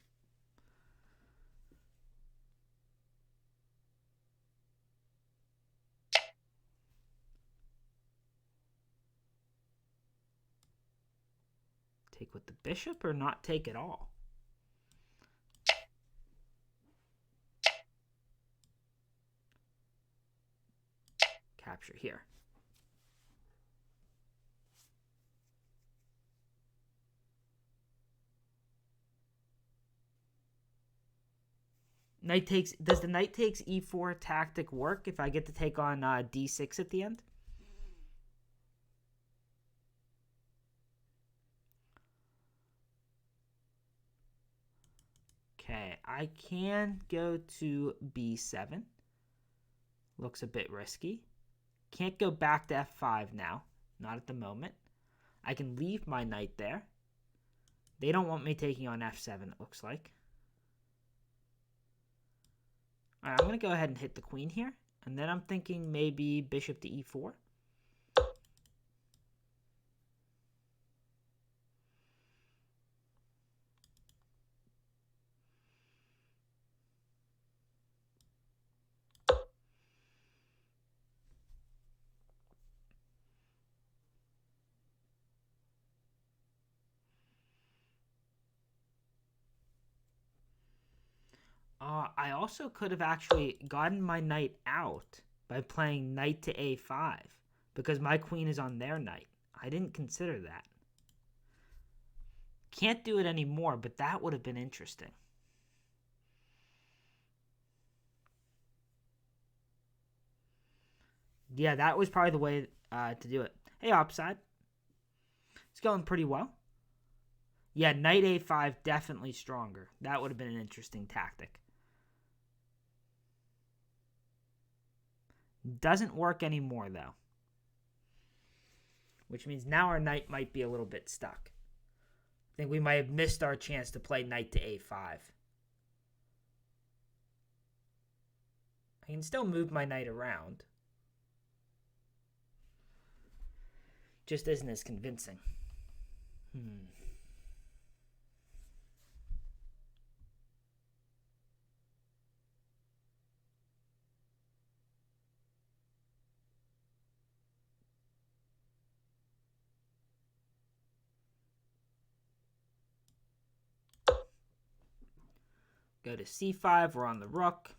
Take with the bishop or not take at all? Capture here. Knight takes. Does the knight takes e4 tactic work if I get to take on d6 at the end? Okay, I can go to b7. Looks a bit risky. Can't go back to f5 now. Not at the moment. I can leave my knight there. They don't want me taking on f7, it looks like. Alright, I'm going to go ahead and hit the queen here. And then I'm thinking maybe bishop to e4. I also could have actually gotten my knight out by playing knight to a5 because my queen is on their knight. I didn't consider that. Can't do it anymore, but that would have been interesting. Yeah, that was probably the way to do it. Hey, Upside. It's going pretty well. Yeah, knight a5 definitely stronger. That would have been an interesting tactic. Doesn't work anymore, though. Which means now our knight might be a little bit stuck. I think we might have missed our chance to play knight to a5. I can still move my knight around. Just isn't as convincing. Go to c5, we're on the rook.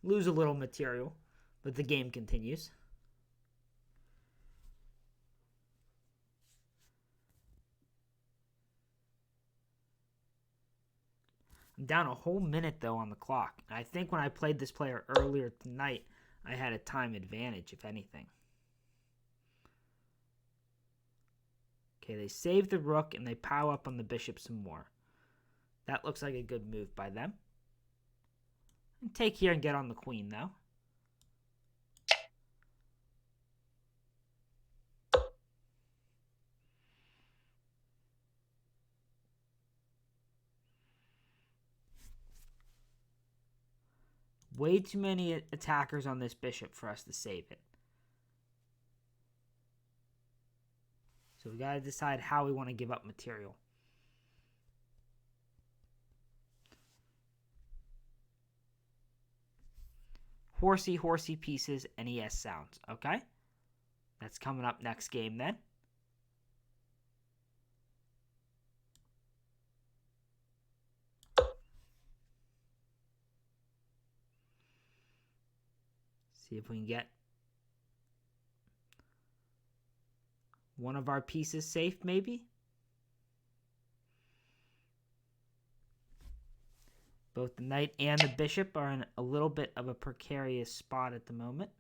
Lose a little material, but the game continues. I'm down a whole minute, though, on the clock. And I think when I played this player earlier tonight, I had a time advantage, if anything. Okay, they save the rook, and they power up on the bishop some more. That looks like a good move by them. And take here and get on the queen, though. Way too many attackers on this bishop for us to save it. So we got to decide how we want to give up material. Horsey pieces, NES sounds. Okay? That's coming up next game then. See if we can get one of our pieces safe, maybe. Both the knight and the bishop are in a little bit of a precarious spot at the moment.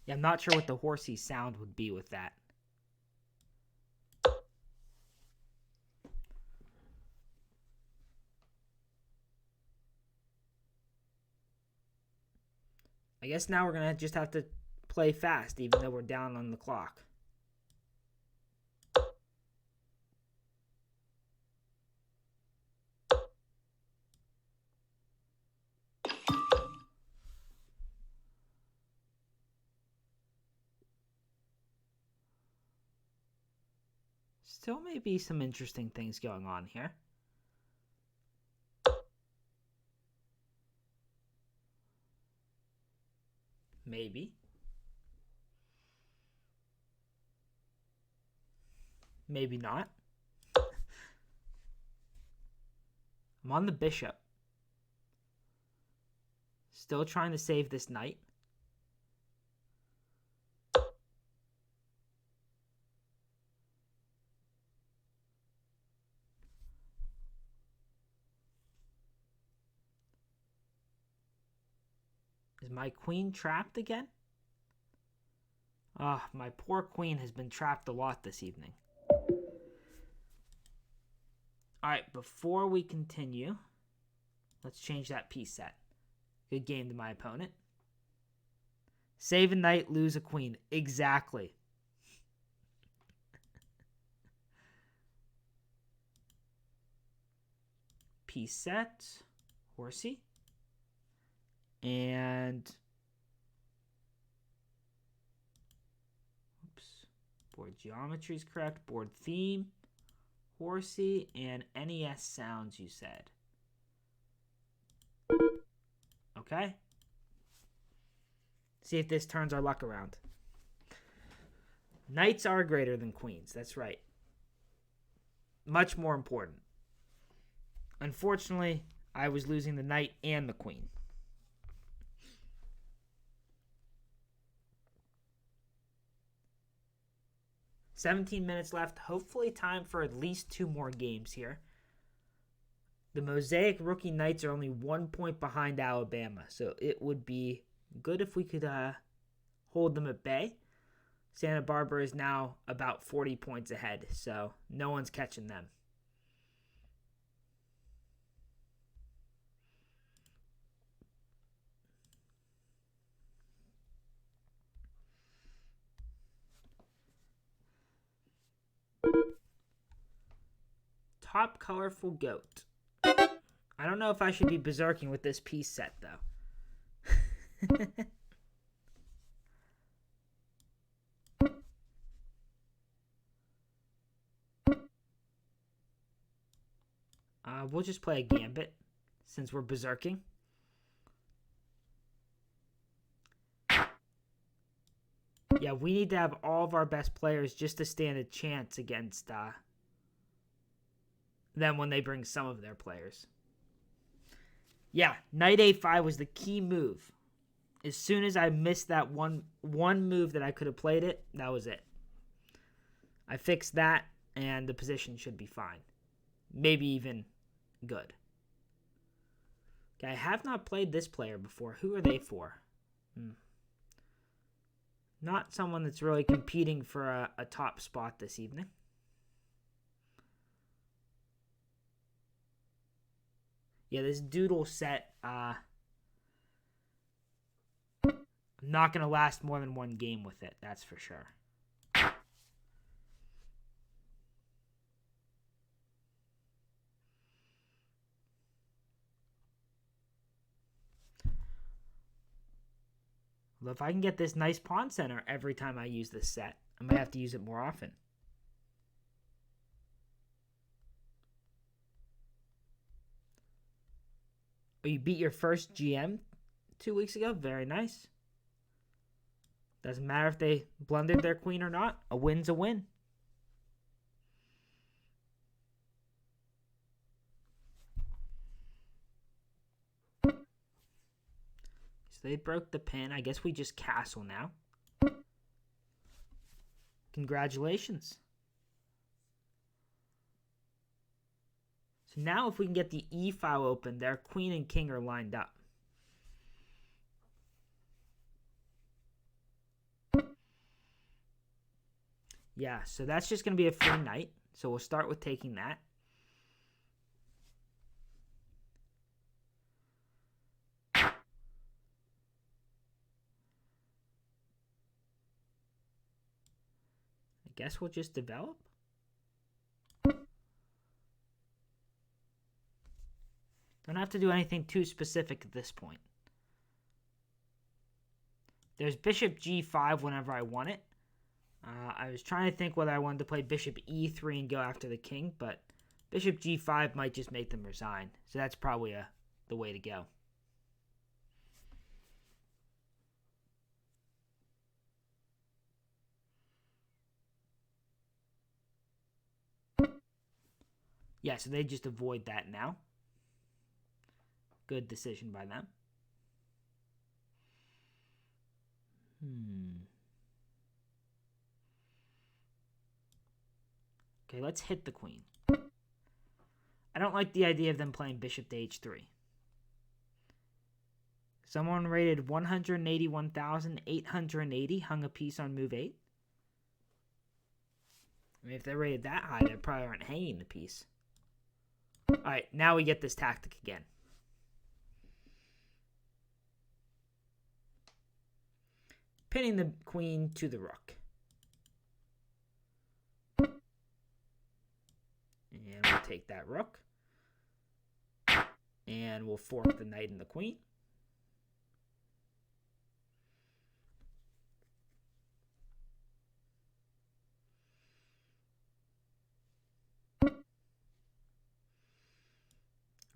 Yeah, I'm not sure what the horsey sound would be with that. I guess now we're going to just have to play fast, even though we're down on the clock. Still may be some interesting things going on here. Maybe. Maybe not. I'm on the bishop. Still trying to save this knight. Is my queen trapped again? Ah, my poor queen has been trapped a lot this evening. Alright, before we continue, let's change that piece set. Good game to my opponent. Save a knight, lose a queen. Exactly. Piece set. Horsey. And... oops. Board geometry is correct. Board theme. Horsey. And NES sounds, you said. Okay. See if this turns our luck around. Knights are greater than queens. That's right. Much more important. Unfortunately, I was losing the knight and the queen. "17 minutes left. Hopefully time for at least 2 more games here. The Mosaic rookie Knights are only 1 point behind Alabama, so it would be good if we could hold them at bay. Santa Barbara is now about 40 points ahead, so no one's catching them. Top colorful goat. I don't know if I should be berserking with this piece set, though. We'll just play a gambit since we're berserking. Yeah, we need to have all of our best players just to stand a chance against them when they bring some of their players. Yeah, knight a5 was the key move. As soon as I missed that one move that I could have played it, that was it. I fixed that, and the position should be fine. Maybe even good. Okay, I have not played this player before. Who are they for? Not someone that's really competing for a top spot this evening. Yeah, this doodle set, I'm not going to last more than 1 game with it, that's for sure. Well, if I can get this nice pawn center every time I use this set, I might have to use it more often. Oh, you beat your first GM 2 weeks ago? Very nice. Doesn't matter if they blundered their queen or not. A win's a win. So they broke the pin. I guess we just castle now. Congratulations. So now if we can get the E file open, their queen and king are lined up. Yeah, so that's just going to be a free knight. So we'll start with taking that. I guess we'll just develop. Don't have to do anything too specific at this point. There's bishop g5 whenever I want it. I was trying to think whether I wanted to play bishop e3 and go after the king, but bishop g5 might just make them resign. So that's probably the way to go. Yeah, so they just avoid that now. Good decision by them. Okay, let's hit the queen. I don't like the idea of them playing bishop to h3. Someone rated 181,880 hung a piece on move 8. I mean, if they rated that high, they probably aren't hanging the piece. Alright, now we get this tactic again. Pinning the queen to the rook. And we'll take that rook. And we'll fork the knight and the queen.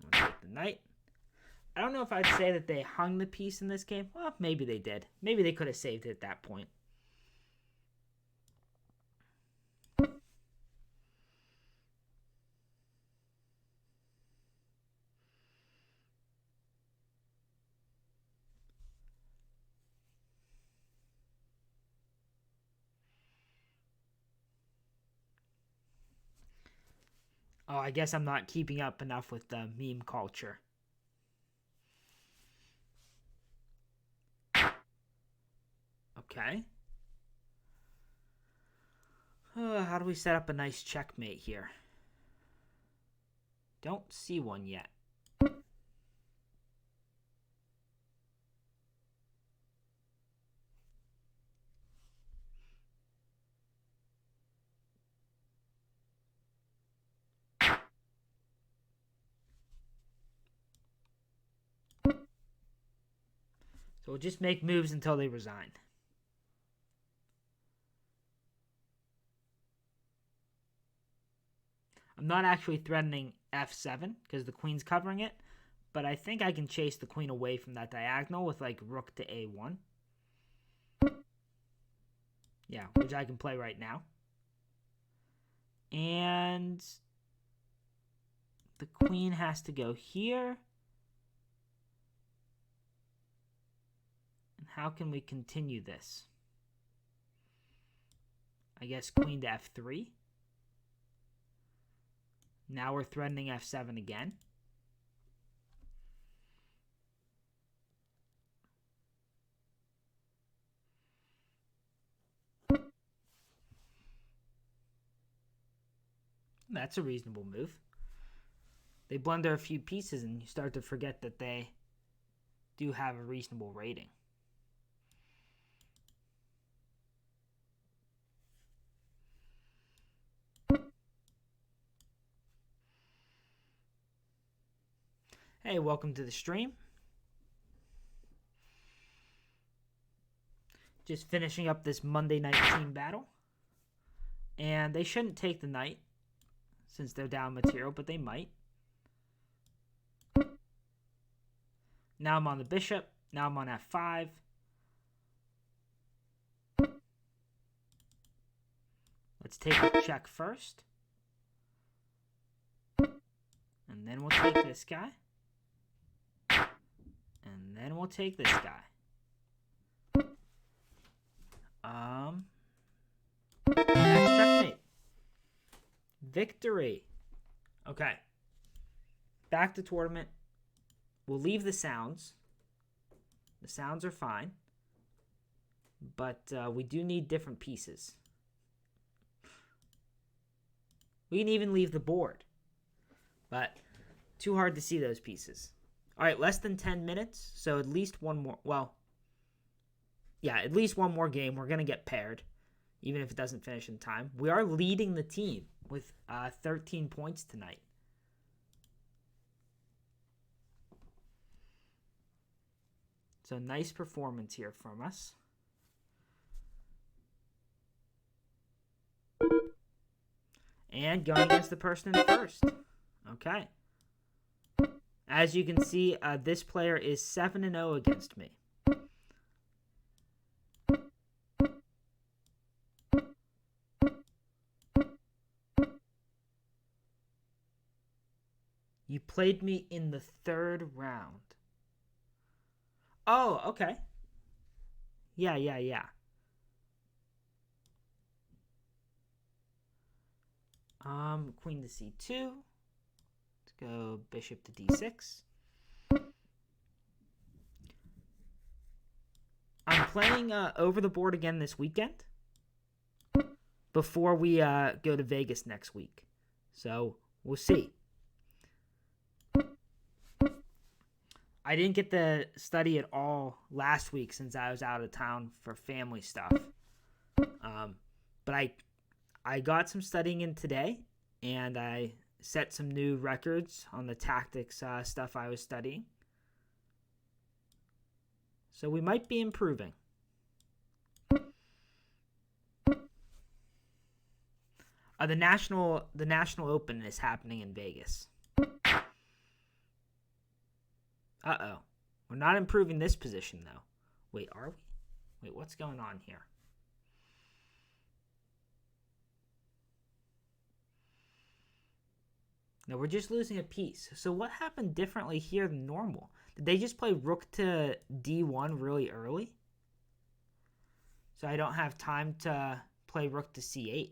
We'll take the knight. I don't know if I'd say that they hung the piece in this game. Well, maybe they did. Maybe they could have saved it at that point. Oh, I guess I'm not keeping up enough with the meme culture. Okay. How do we set up a nice checkmate here? Don't see one yet. So we'll just make moves until they resign. I'm not actually threatening f7 because the queen's covering it, but I think I can chase the queen away from that diagonal with like rook to a1. Yeah, which I can play right now. And the queen has to go here. And how can we continue this? I guess queen to f3. Now we're threatening f7 again. That's a reasonable move. They blunder a few pieces and you start to forget that they do have a reasonable rating. Hey, welcome to the stream. Just finishing up this Monday night team battle. And they shouldn't take the knight since they're down material, but they might. Now I'm on the bishop. Now I'm on f5. Let's take a check first. And then we'll take this guy. And then we'll take this guy. Checkmate. Victory. Okay. Back to tournament. We'll leave the sounds. The sounds are fine. But we do need different pieces. We can even leave the board. But too hard to see those pieces. All right, less than 10 minutes. So at least one more. Well, yeah, at least one more game. We're going to get paired, even if it doesn't finish in time. We are leading the team with 13 points tonight. So nice performance here from us. And going against the person in first. Okay. As you can see, this player is 7-0 against me. You played me in the third round. Oh, okay. Yeah. Queen to c2. Let's go bishop to d6. playing over the board again this weekend before we go to Vegas next week. So we'll see. I didn't get to study at all last week since I was out of town for family stuff. But I got some studying in today, and I set some new records on the tactics stuff I was studying. So we might be improving. The National Open is happening in Vegas. Uh-oh. We're not improving this position, though. Wait, are we? Wait, what's going on here? No, we're just losing a piece. So what happened differently here than normal? Did they just play rook to d1 really early? So I don't have time to play rook to c8.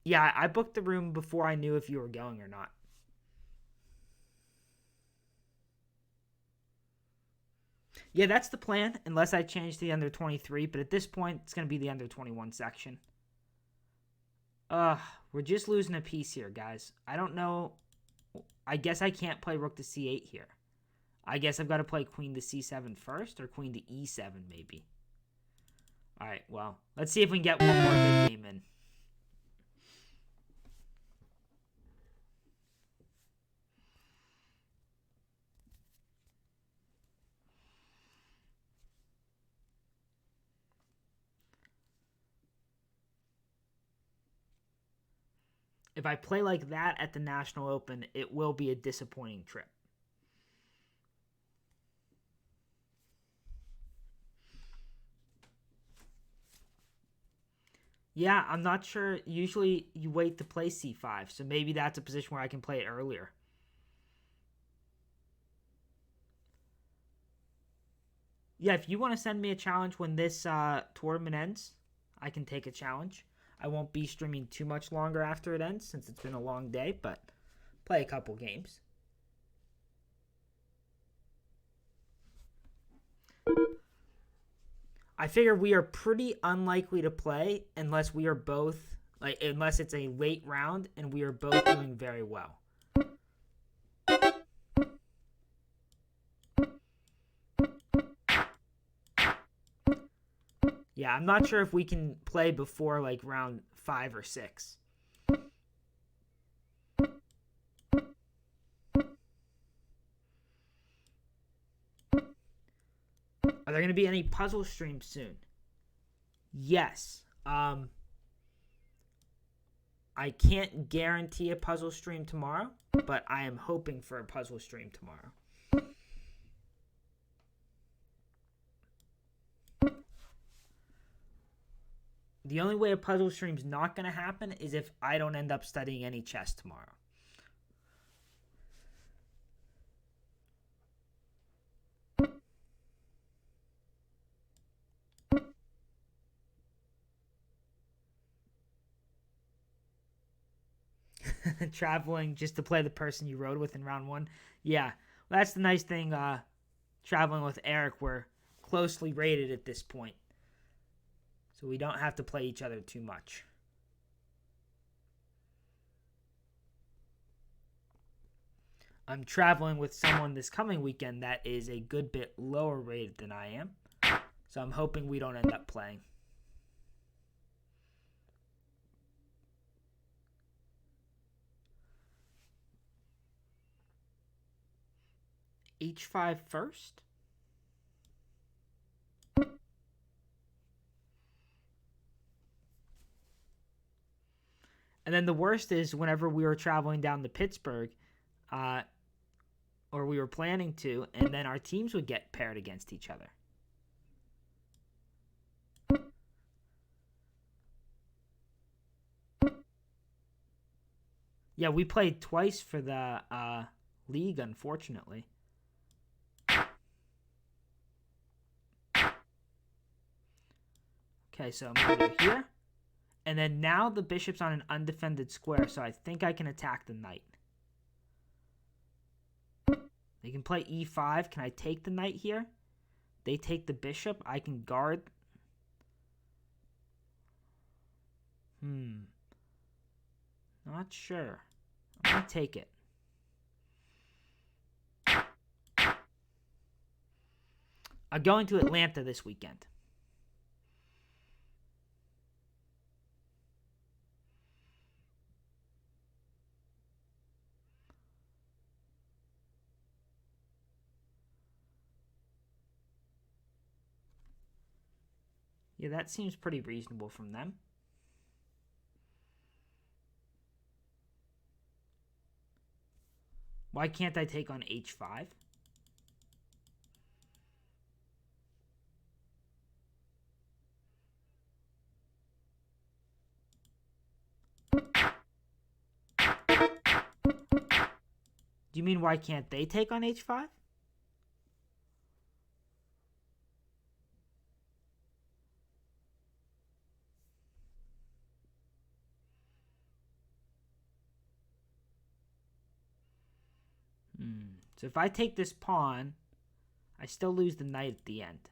Yeah, I booked the room before I knew if you were going or not. Yeah, that's the plan, unless I change the under 23. But at this point, it's going to be the under 21 section. We're just losing a piece here, guys. I don't know. I guess I can't play rook to c8 here. I guess I've got to play queen to c7 first, or queen to e7 maybe. All right, well, let's see if we can get one more good game in. If I play like that at the National Open, it will be a disappointing trip. Yeah, I'm not sure. Usually you wait to play c5, so maybe that's a position where I can play it earlier. Yeah, if you want to send me a challenge when this tournament ends, I can take a challenge. I won't be streaming too much longer after it ends since it's been a long day, but play a couple games. I figure we are pretty unlikely to play unless we are both, unless it's a late round and we are both doing very well. Yeah, I'm not sure if we can play before round 5 or 6. Are there going to be any puzzle streams soon? Yes. I can't guarantee a puzzle stream tomorrow, but I am hoping for a puzzle stream tomorrow. The only way a puzzle stream's not going to happen is if I don't end up studying any chess tomorrow. Traveling just to play the person you rode with in round 1. Yeah, well, that's the nice thing. Traveling with Eric, we're closely rated at this point, so we don't have to play each other too much. I'm traveling with someone this coming weekend that is a good bit lower rated than I am, so I'm hoping we don't end up playing. H5 first? And then the worst is whenever we were traveling down to Pittsburgh, or we were planning to, and then our teams would get paired against each other. Yeah, we played twice for the league, unfortunately. Okay, so I'm over here. And then now the bishop's on an undefended square, so I think I can attack the knight. They can play e5. Can I take the knight here? They take the bishop. I can guard. Not sure. I'm going to take it. I'm going to Atlanta this weekend. Yeah, that seems pretty reasonable from them. Why can't I take on h5? Do you mean why can't they take on h5? So if I take this pawn, I still lose the knight at the end.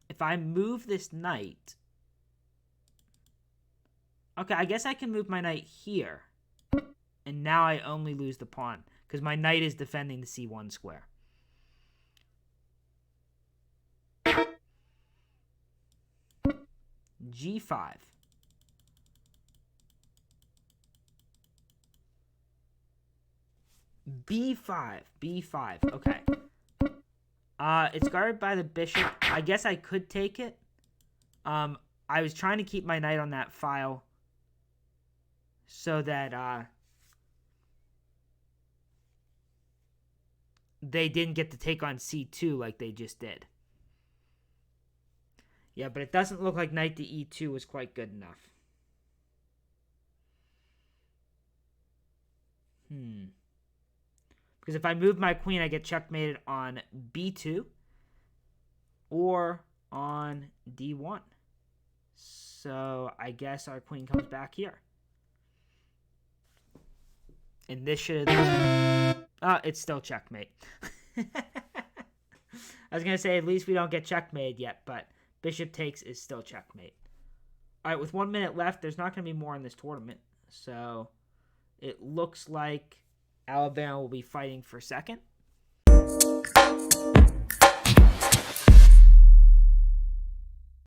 If I move this knight... Okay, I guess I can move my knight here. And now I only lose the pawn, because my knight is defending the c1 square. g5. b5. Okay. It's guarded by the bishop. I guess I could take it. I was trying to keep my knight on that file so that they didn't get to take on c2 like they just did. Yeah, but it doesn't look like knight to e2 was quite good enough. Because if I move my queen, I get checkmated on b2 or on d1. So I guess our queen comes back here. And this should have... it's still checkmate. I was going to say, at least we don't get checkmate yet, but bishop takes is still checkmate. All right, with 1 minute left, there's not going to be more in this tournament. So it looks like Alabama will be fighting for second.